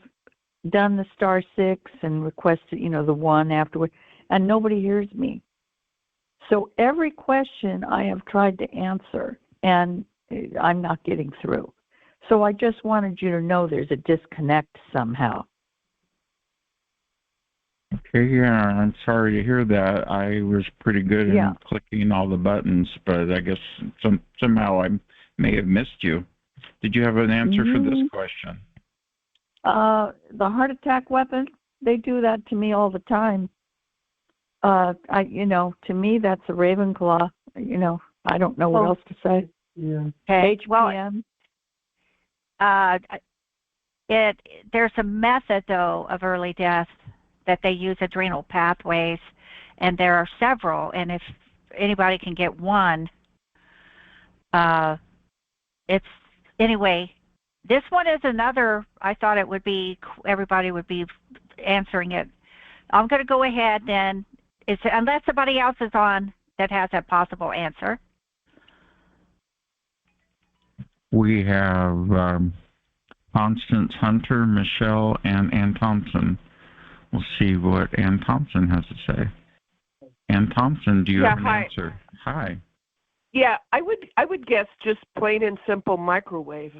done the *6 and requested, the one afterward, and nobody hears me. So every question I have tried to answer, and I'm not getting through. So I just wanted you to know there's a disconnect somehow. Okay, yeah, I'm sorry to hear that. I was pretty good in clicking all the buttons, but I guess somehow I may have missed you. Did you have an answer for this question? The heart attack weapon, they do that to me all the time. To me, that's a Ravenclaw. I don't know what else to say. Yeah. Okay. HPM. There's a method, though, of early death that they use adrenal pathways, and there are several, and if anybody can get one, this one is another. I thought it would be, everybody would be answering it. I'm going to go ahead then, unless somebody else is on that has a possible answer. We have Constance Hunter, Michelle, and Ann Thompson. We'll see what Ann Thompson has to say. Ann Thompson, do you have an answer? Hi. Yeah, I would guess just plain and simple microwave.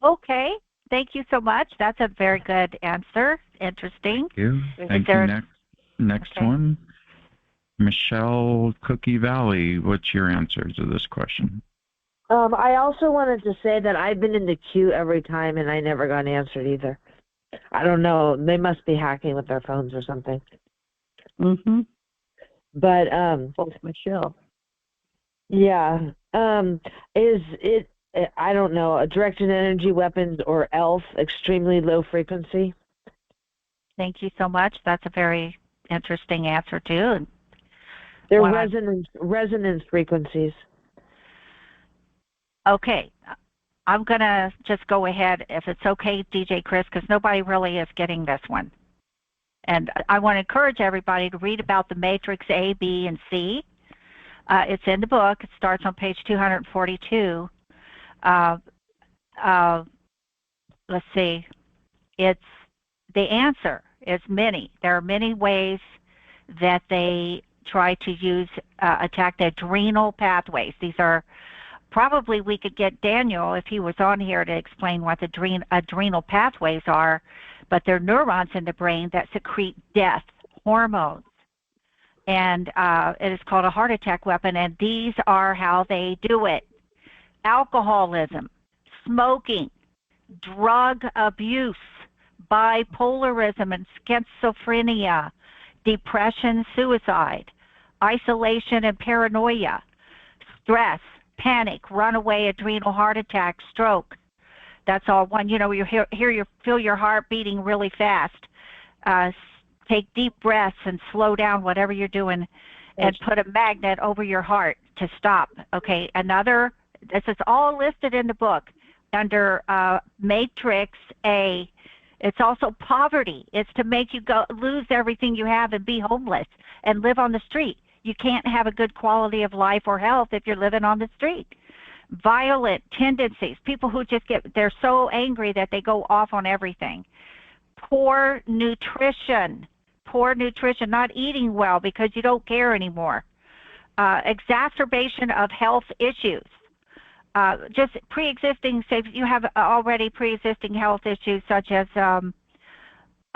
Okay, thank you so much. That's a very good answer. Interesting. Thank you. Thank you. Next one, Michelle, Cookie Valley. What's your answer to this question? I also wanted to say that I've been in the queue every time and I never got answered either. I don't know. They must be hacking with their phones or something. Mm-hmm. But both Michelle. Yeah. Is it I don't know, directed energy weapons or ELF, extremely low frequency. Thank you so much. That's a very interesting answer too. They're resonance frequencies. Okay. I'm going to just go ahead, if it's okay, DJ Chris, because nobody really is getting this one. And I want to encourage everybody to read about the matrix A, B, and C. It's in the book. It starts on page 242. Let's see. It's the answer is many. There are many ways that they try to use attack the adrenal pathways. These are probably, we could get Daniel if he was on here to explain what the adrenal pathways are, but they're neurons in the brain that secrete death hormones. And it is called a heart attack weapon, and these are how they do it. Alcoholism, smoking, drug abuse, bipolarism and schizophrenia, depression, suicide, isolation and paranoia, stress, panic, runaway, adrenal heart attack, stroke. That's all one. You know, you feel your heart beating really fast. Take deep breaths and slow down whatever you're doing, and put a magnet over your heart to stop. Okay, this is all listed in the book under Matrix A. It's also poverty. It's to make you lose everything you have and be homeless and live on the street. You can't have a good quality of life or health if you're living on the street. Violent tendencies, people who just they're so angry that they go off on everything. Poor nutrition, not eating well because you don't care anymore. Exacerbation of health issues. Just pre-existing, say you have already pre-existing health issues such as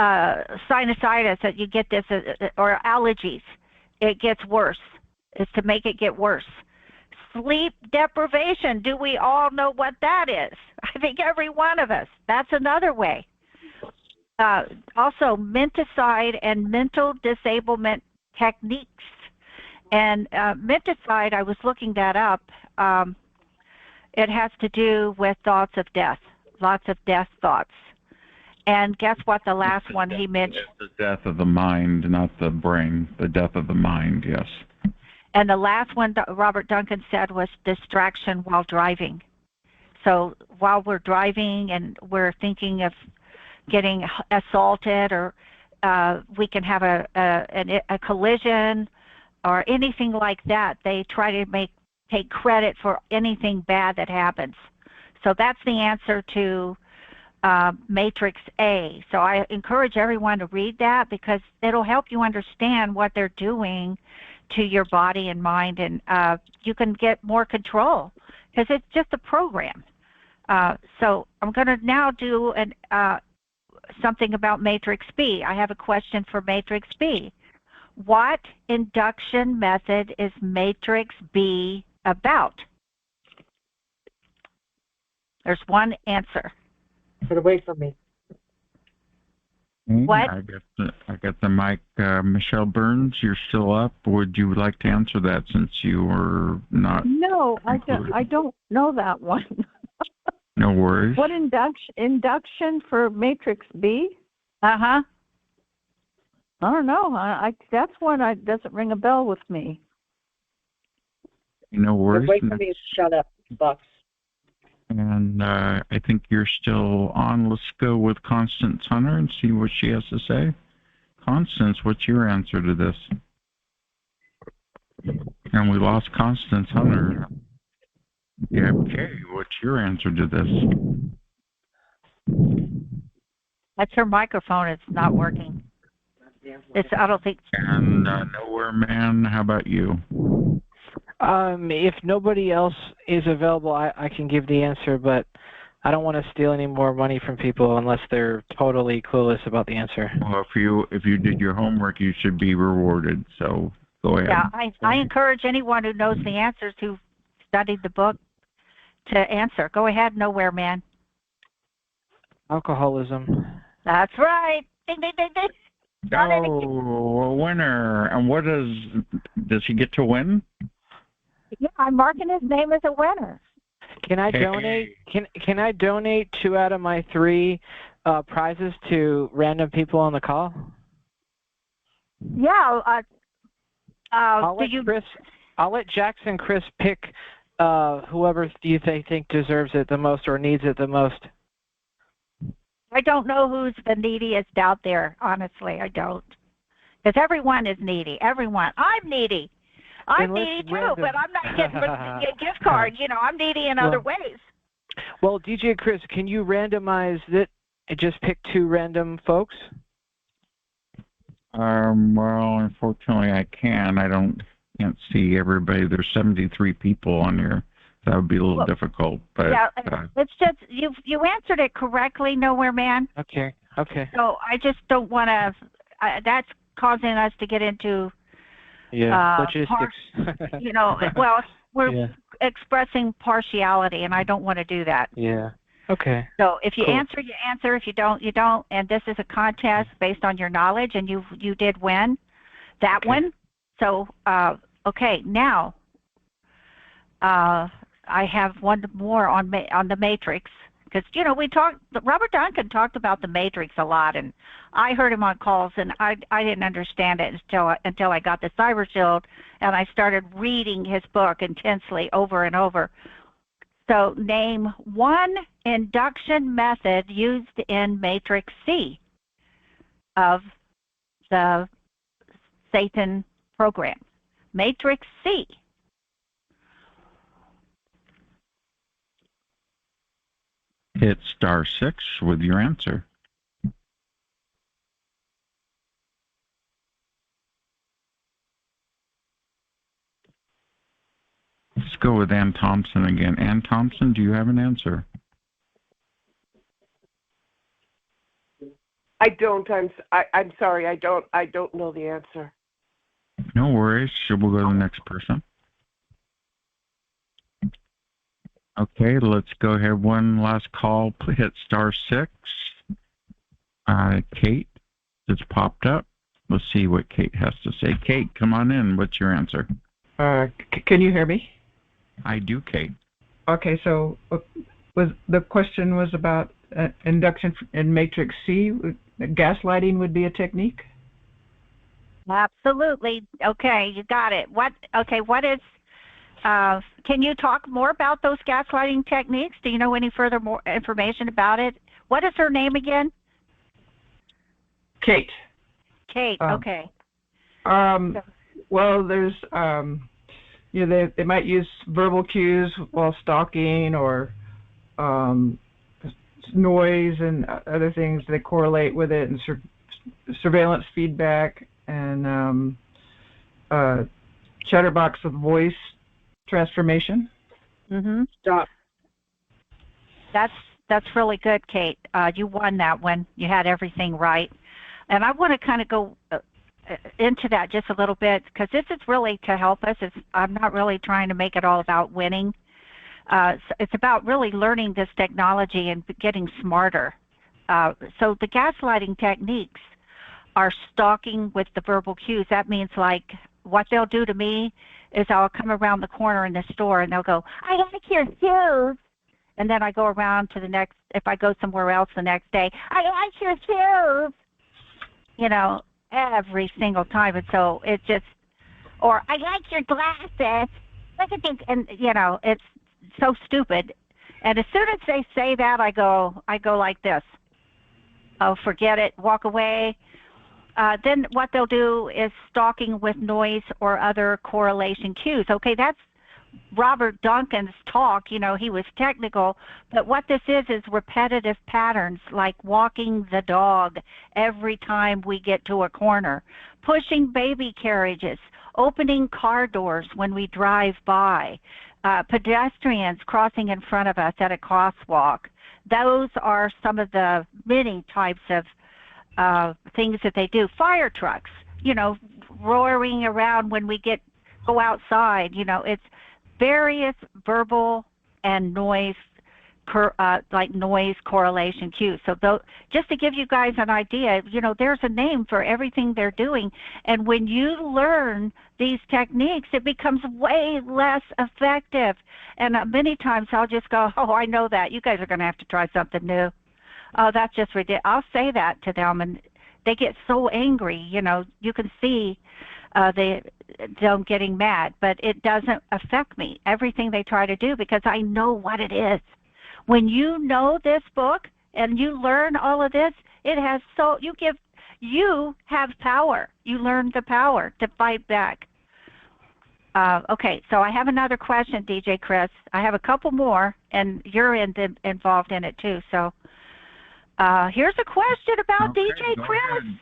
sinusitis, that you get this, or allergies, it gets worse. It's to make it get worse. Sleep deprivation, do we all know what that is? I think every one of us. That's another way. Also, menticide and mental disablement techniques. And menticide, I was looking that up. It has to do with thoughts of death, lots of death thoughts. And guess what? The last one he mentioned. It's the death of the mind, not the brain. The death of the mind, yes. And the last one Robert Duncan said was distraction while driving. So while we're driving and we're thinking of getting assaulted, or we can have a collision or anything like that, they try to take credit for anything bad that happens. So that's the answer to Matrix A. So I encourage everyone to read that, because it'll help you understand what they're doing to your body and mind, and you can get more control, because it's just a program. So I'm going to now do something about Matrix B. I have a question for Matrix B. What induction method is Matrix B about? There's one answer. Put away from me. What? I got the mic. Michelle Burns, you're still up. Would you like to answer that, since you were not? No, I don't know that one. No worries. What induction for Matrix B? Uh-huh. I don't know. That's one doesn't ring a bell with me. No worries. Wait for me to shut up, Bucks. And I think you're still on. Let's go with Constance Hunter and see what she has to say. Constance, what's your answer to this? And we lost Constance Hunter. Yeah, okay, what's your answer to this? That's her microphone. It's not working. I don't think. And Nowhere Man, how about you? If nobody else is available, I can give the answer, but I don't want to steal any more money from people unless they're totally clueless about the answer. Well, if you did your homework, you should be rewarded. So go ahead. Yeah, I encourage anyone who knows the answers, who studied the book, to answer. Go ahead, Nowhere Man. Alcoholism. That's right. Ding, ding, ding, ding. Oh, a winner. And what does he get to win? Yeah, I'm marking his name as a winner. Can I donate? Can I donate 2 out of my 3 prizes to random people on the call? Yeah. I'll let Jackson Chris pick whoever you think deserves it the most or needs it the most. I don't know who's the neediest out there. Honestly, I don't. Because everyone is needy. Everyone. I'm needy. I'm needy too, but I'm not getting a gift card. You know, I'm needy in other ways. Well, DJ Chris, can you randomize it and just pick 2 random folks? Well, unfortunately, I can't see everybody. There's 73 people on here. That would be a little difficult. But yeah, it's just you answered it correctly, Nowhere Man. Okay. So I just don't want to. That's causing us to get into logistics. You know, well, we're expressing partiality, and I don't want to do that. Yeah. Okay. So if you answer, you answer. If you don't, you don't. And this is a contest based on your knowledge, and you did win that one. So okay, now I have one more on the Matrix, because Robert Duncan talked about the Matrix a lot, and I heard him on calls, and I didn't understand it until I got the Cyber Shield, and I started reading his book intensely over and over. So name one induction method used in Matrix C of the Satan program. Matrix C. Hit *6 with your answer. Let's go with Ann Thompson again. Ann Thompson, do you have an answer? I don't. I'm sorry. I don't know the answer. No worries. We'll go to the next person. Okay, let's go ahead. One last call. Hit *6. Kate, it's popped up. Let's see what Kate has to say. Kate, come on in. What's your answer? Can you hear me? I do, Kate. Okay, so the question was about induction in Matrix C. Gaslighting would be a technique? Absolutely. Okay, you got it. What is... can you talk more about those gaslighting techniques? Do you know any more information about it? What is her name again? Kate. Kate, okay. Well, there's, they might use verbal cues while stalking, or noise and other things that correlate with it, and surveillance feedback, and chatterbox with voice transformation. Stop. That's really good, Kate. You won that one. You had everything right. And I want to kind of go into that just a little bit, because this is really to help us. I'm not really trying to make it all about winning. It's about really learning this technology and getting smarter. So the gaslighting techniques are stalking with the verbal cues. That means, like, what they'll do to me is I'll come around the corner in the store and they'll go, "I like your shoes." And then I go around to the next, if I go somewhere else the next day, "I like your shoes." Every single time. And so it just, or "I like your glasses. Look at these." And, it's so stupid. And as soon as they say that, I go like this. Oh, forget it. Walk away. Then what they'll do is stalking with noise or other correlation cues. Okay, that's Robert Duncan's talk. He was technical, but what this is repetitive patterns, like walking the dog every time we get to a corner, pushing baby carriages, opening car doors when we drive by, pedestrians crossing in front of us at a crosswalk. Those are some of the many types of things that they do. Fire trucks, roaring around when we go outside. It's various verbal and noise like noise correlation cues. So just to give you guys an idea, there's a name for everything they're doing. And when you learn these techniques, it becomes way less effective. And many times I'll just go, oh, I know that. You guys are going to have to try something new. Oh, that's just ridiculous. I'll say that to them, and they get so angry. You can see them getting mad, but it doesn't affect me, everything they try to do, because I know what it is. When you know this book and you learn all of this, it has you have power. You learn the power to fight back. Okay, so I have another question, DJ Chris. I have a couple more, and you're involved in it too. So here's a question about DJ Chris. Ahead.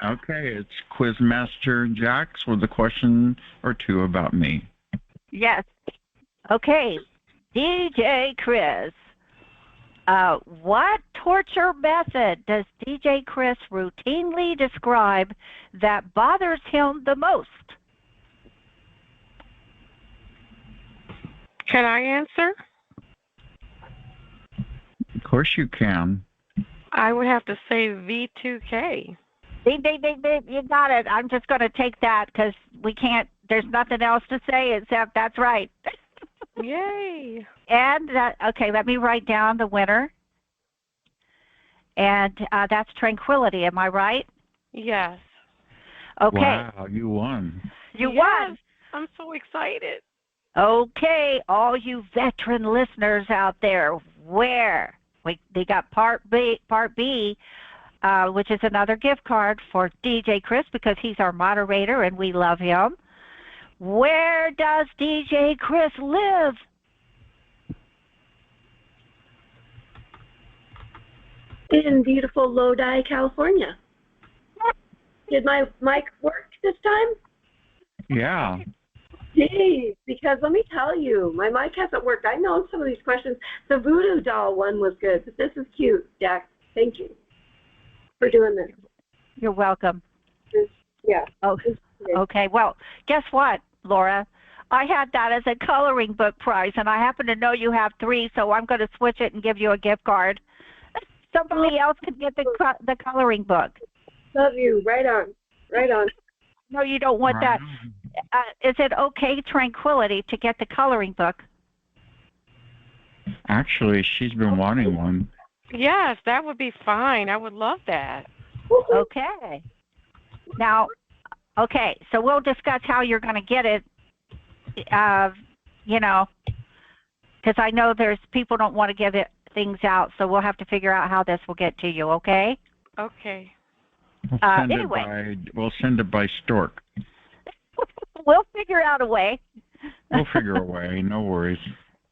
Okay, it's Quizmaster Jax with a question or two about me. Yes. Okay, DJ Chris. What torture method does DJ Chris routinely describe that bothers him the most? Can I answer? Of course you can. I would have to say V2K. Ding, ding, ding, ding. You got it. I'm just going to take that because we can't, there's nothing else to say except that's right. Yay. And okay, let me write down the winner. And that's Tranquility, am I right? Yes. Okay. Wow, you won. You won. I'm so excited. Okay, all you veteran listeners out there, they got part B, which is another gift card for DJ Chris because he's our moderator and we love him. Where does DJ Chris live? In beautiful Lodi, California. Did my mic work this time? Yeah. Geez, because let me tell you, my mic hasn't worked. I know some of these questions. The voodoo doll one was good, but this is cute, Jack. Thank you for doing this. You're welcome. Yeah. Oh, okay. Well, guess what, Laura? I had that as a coloring book prize, and I happen to know you have 3, so I'm going to switch it and give you a gift card. Somebody else could get the coloring book. Love you. Right on. Right on. No, you don't want that. Is it okay, Tranquility, to get the coloring book? Actually, she's been wanting one. Yes, that would be fine. I would love that. Okay. Now, okay, so we'll discuss how you're going to get it, because I know there's people don't want to give things out, so we'll have to figure out how this will get to you, okay? Okay. We'll send it by stork. We'll figure out a way. We'll figure a way, no worries.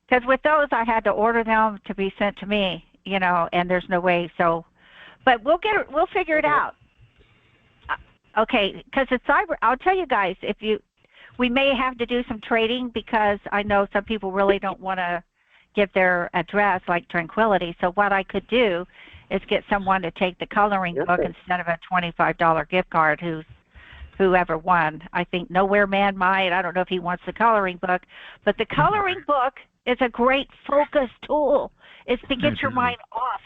Because with those, I had to order them to be sent to me, and there's no way. So, but we'll figure it out. Okay, because it's cyber. I'll tell you guys, we may have to do some trading because I know some people really don't want to give their address like Tranquility. So what I could do is get someone to take the coloring book instead of a $25 gift card. Whoever won. I think Nowhere Man might. I don't know if he wants the coloring book, but the coloring book is a great focus tool. It's to get your mind off.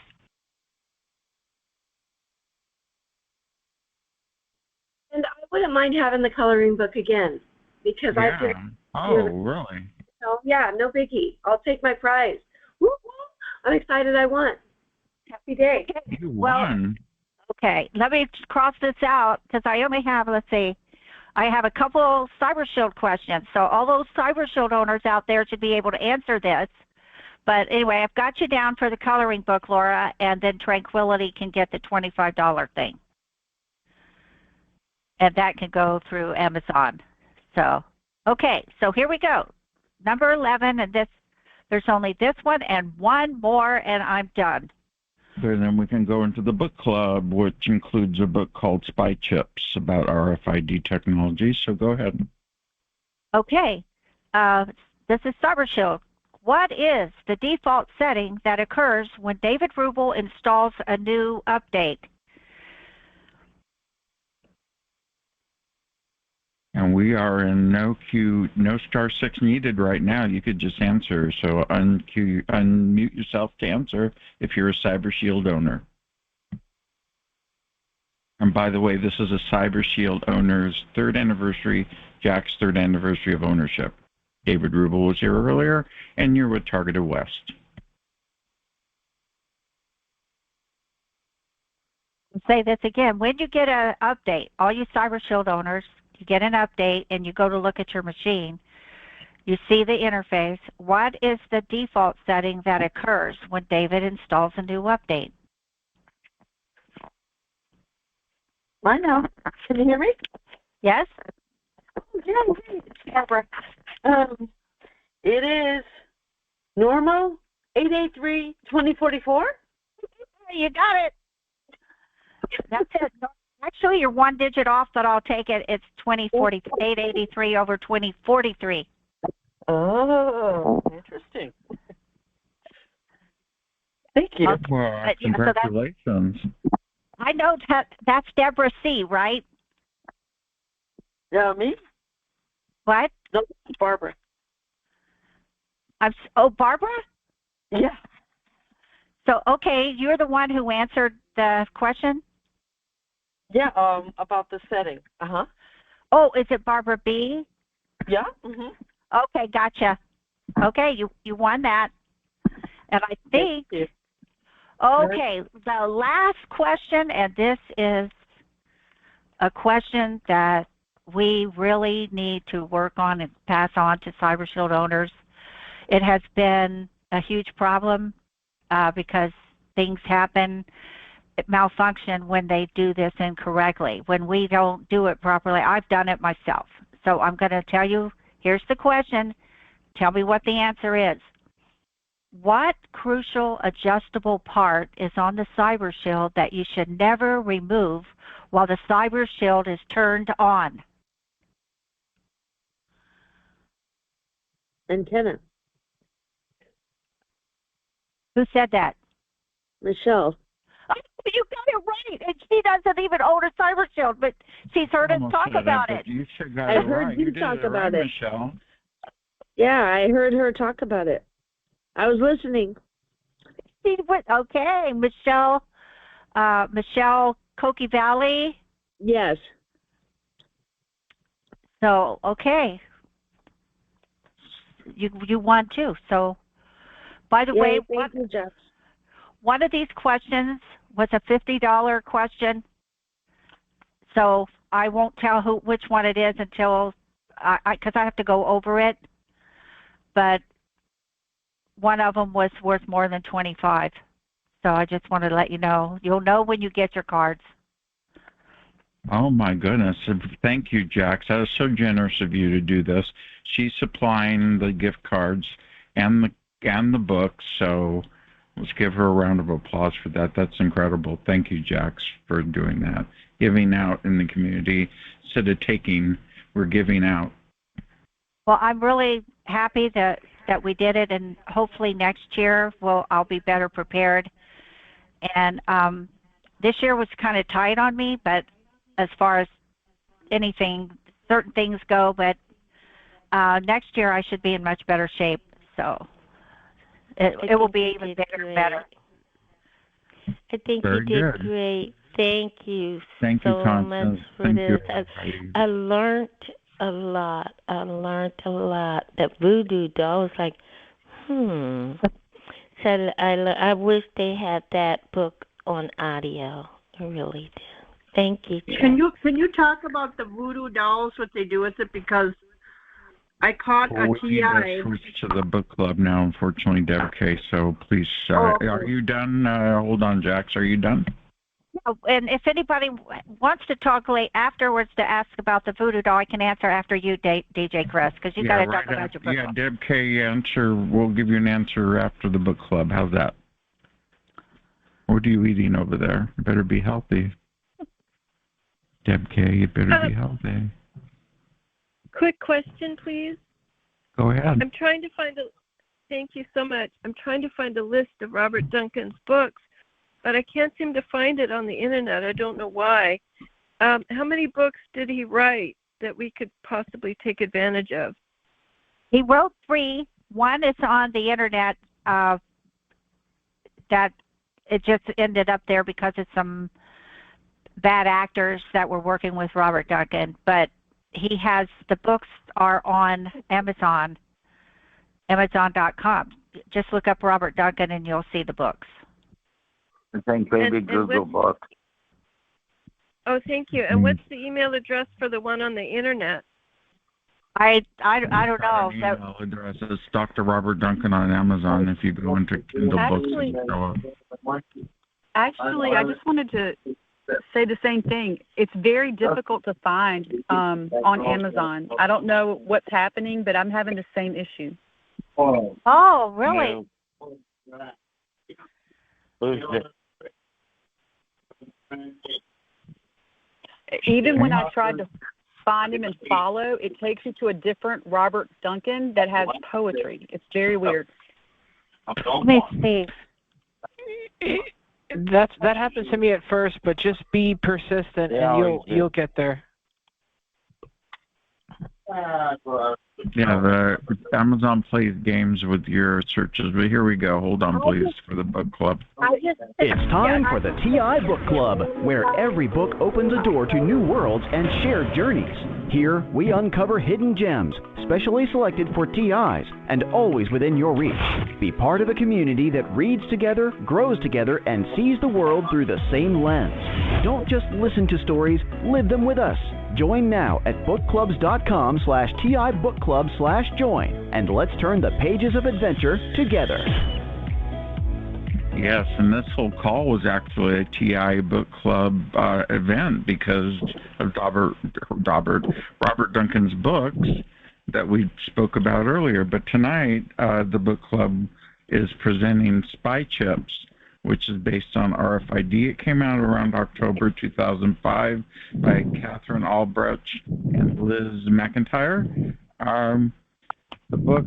And I wouldn't mind having the coloring book again because I could. Oh, really? So yeah, no biggie. I'll take my prize. Woo-hoo. I'm excited. I won. Happy day. Okay. You won. Okay, let me cross this out because I only have, I have a couple Cyber Shield questions. So all those Cyber Shield owners out there should be able to answer this. But anyway, I've got you down for the coloring book, Laura, and then Tranquility can get the $25 thing. And that can go through Amazon. So, okay, so here we go. Number 11, and there's only this one and one more, and I'm done. So then we can go into the book club, which includes a book called Spy Chips about RFID technology. So go ahead. Okay. This is Cyber Shield. What is the default setting that occurs when David Rubel installs a new update? And we are in no queue, no *6 needed right now. You could just answer. So unmute yourself to answer if you're a Cyber Shield owner. And by the way, this is a Cyber Shield owner's 3rd anniversary, Jack's 3rd anniversary of ownership. David Rubel was here earlier, and you're with TargetedWest. Say this again. When you get an update, all you Cyber Shield owners, you get an update and you go to look at your machine, you see the interface. What is the default setting that occurs when David installs a new update? I know. Can you hear me? Yes? Yeah, Barbara. It is normal 883-2044. You got it. That's it. Actually, you're 1 digit off, but I'll take it. It's 2040, 883 over 2043. Oh, interesting. Thank you. Well, congratulations. I know that's Deborah C., right? Yeah, me? What? No, Barbara. Barbara? Yeah. So, okay, you're the one who answered the question? Yeah, about the setting. Uh-huh. Oh, is it Barbara B? Yeah. Mm-hmm. Okay, gotcha. Okay, you won that. And I think, okay, the last question, and this is a question that we really need to work on and pass on to Cyber Shield owners. It has been a huge problem because things happen, malfunction when they do this incorrectly. When we don't do it properly, I've done it myself. So I'm going to tell you, here's the question. Tell me what the answer is. What crucial adjustable part is on the Cyber Shield that you should never remove while the Cyber Shield is turned on? Antenna. Who said that? Michelle. Oh, you got it right. And she doesn't even own a Cyber Shield, but she's heard us talk about it. You should got I it heard right. you You did talk it about right, it. Michelle. Yeah, I heard her talk about it. I was listening. Okay, Michelle Cokie Valley. Yes. So, okay. You won too. So, by the way, one of these questions was a $50 question. So I won't tell which one it is until because I have to go over it. But one of them was worth more than $25. So I just wanted to let you know. You'll know when you get your cards. Oh my goodness. Thank you, Jax. That was so generous of you to do this. She's supplying the gift cards and the books, so let's give her a round of applause for that. That's incredible. Thank you, Jax, for doing that. Giving out in the community instead of taking, we're giving out. Well, I'm really happy that we did it, and hopefully next year I'll be better prepared. And this year was kind of tight on me, but as far as certain things go, but next year I should be in much better shape. So it will be even bigger and better. I think you did great. Thank you so much for this. I learned a lot. That voodoo doll was like, Said I wish they had that book on audio. I really do. Thank you. Can you talk about the voodoo dolls? What they do with it? Because I caught a We need to switch to the book club now, unfortunately, Deb K. So please, okay. Are you done? Hold on, Jax. Are you done? No, and if anybody wants to talk afterwards to ask about the voodoo doll, I can answer after you, DJ Chris, because you got to talk about your book club. Deb K. answer. We'll give you an answer after the book club. How's that? What are you eating over there? You better be healthy. Deb K., you better be healthy. Quick question, please. Go ahead. I'm trying to find thank you so much. I'm trying to find a list of Robert Duncan's books, but I can't seem to find it on the internet. I don't know why. How many books did he write? that we could possibly take advantage of? He wrote 3. One is on the internet that it just ended up there because of some bad actors that were working with Robert Duncan. But he has, the books are on Amazon, Amazon.com. Just look up Robert Duncan and you'll see the books. I think maybe Google book. Oh, thank you. And what's the email address for the one on the internet? I don't know. Email address is Dr. Robert Duncan on Amazon. If you go into Kindle books, it'll show up. Actually, I just wanted to say the same thing. It's very difficult to find on Amazon. I don't know what's happening, but I'm having the same issue. Oh, really? Even when I tried to find him and follow, it takes you to a different Robert Duncan that has poetry. It's very weird. Let me see. That happens to me at first, but just be persistent and you'll get there. Yeah, the Amazon plays games with your searches, but here we go. Hold on, please, for the book club. It's time for the TI Book Club, where every book opens a door to new worlds and shared journeys. Here, we uncover hidden gems, specially selected for TIs, and always within your reach. Be part of a community that reads together, grows together, and sees the world through the same lens. Don't just listen to stories, live them with us. Join now at bookclubs.com/TI-bookclub/join, and let's turn the pages of adventure together. Yes, and this whole call was actually a TI Book Club event because of Robert Duncan's books that we spoke about earlier. But tonight, the book club is presenting Spy Chips, which is based on RFID. It came out around October 2005 by Catherine Albrecht and Liz McIntyre. The book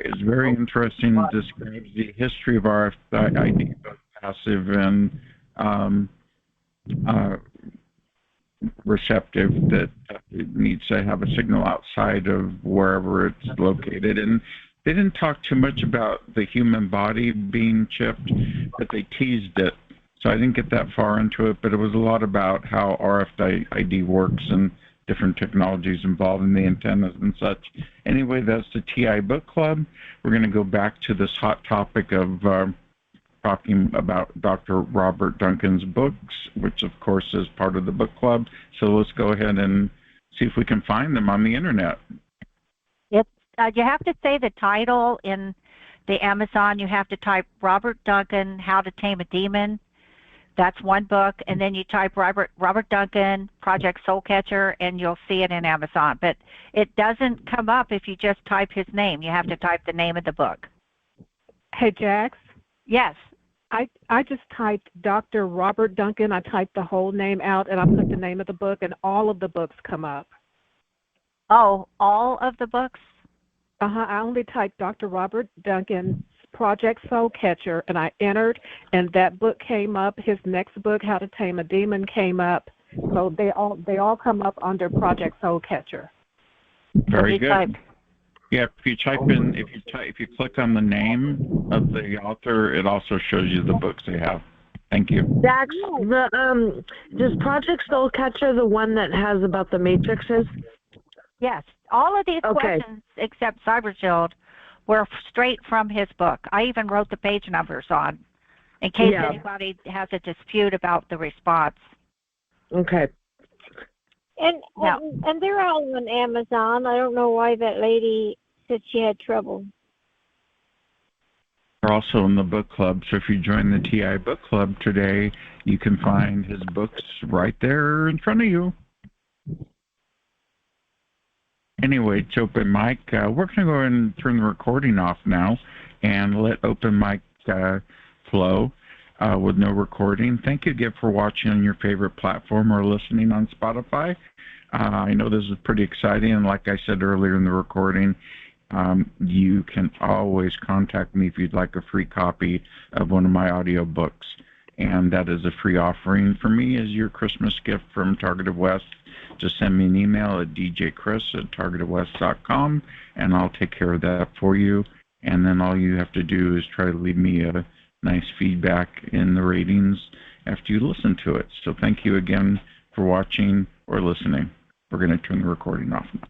is very interesting. It describes the history of RFID, both passive and receptive, that it needs to have a signal outside of wherever it's located. And they didn't talk too much about the human body being chipped, but they teased it. So I didn't get that far into it, but it was a lot about how RFID works and different technologies involved in the antennas and such. Anyway, that's the TI Book Club. We're going to go back to this hot topic of talking about Dr. Robert Duncan's books, which of course is part of the book club. So let's go ahead and see if we can find them on the internet. You have to say the title in the Amazon. You have to type Robert Duncan, How to Tame a Demon. That's one book. And then you type Robert Duncan, Project Soul Catcher, and you'll see it in Amazon. But it doesn't come up if you just type his name. You have to type the name of the book. Hey, Jax? Yes. I just typed Dr. Robert Duncan. I typed the whole name out, and I put the name of the book, and all of the books come up. Oh, all of the books? I only typed Dr. Robert Duncan, Project Soul Catcher, and I entered, and that book came up. His next book, How to Tame a Demon, came up. So they all come up under Project Soul Catcher. Very good. Yeah, if you click on the name of the author, it also shows you the books they have. Thank you. Dax, does Project Soul Catcher the one that has about the matrices? Yes. All of these questions except Cyber Shield were straight from his book. I even wrote the page numbers on in case anybody has a dispute about the response. Okay. And they're all on Amazon. I don't know why that lady said she had trouble. They're also in the book club, so if you join the TI Book Club today, you can find his books right there in front of you. Anyway, it's open mic. We're going to go ahead and turn the recording off now and let open mic flow with no recording. Thank you again for watching on your favorite platform or listening on Spotify. I know this is pretty exciting, and like I said earlier in the recording, you can always contact me if you'd like a free copy of one of my audio books, and that is a free offering for me as your Christmas gift from TargetedWest. just send me an email at djchris@targetedwest.com, and I'll take care of that for you. And then all you have to do is try to leave me a nice feedback in the ratings after you listen to it. So thank you again for watching or listening. We're going to turn the recording off now.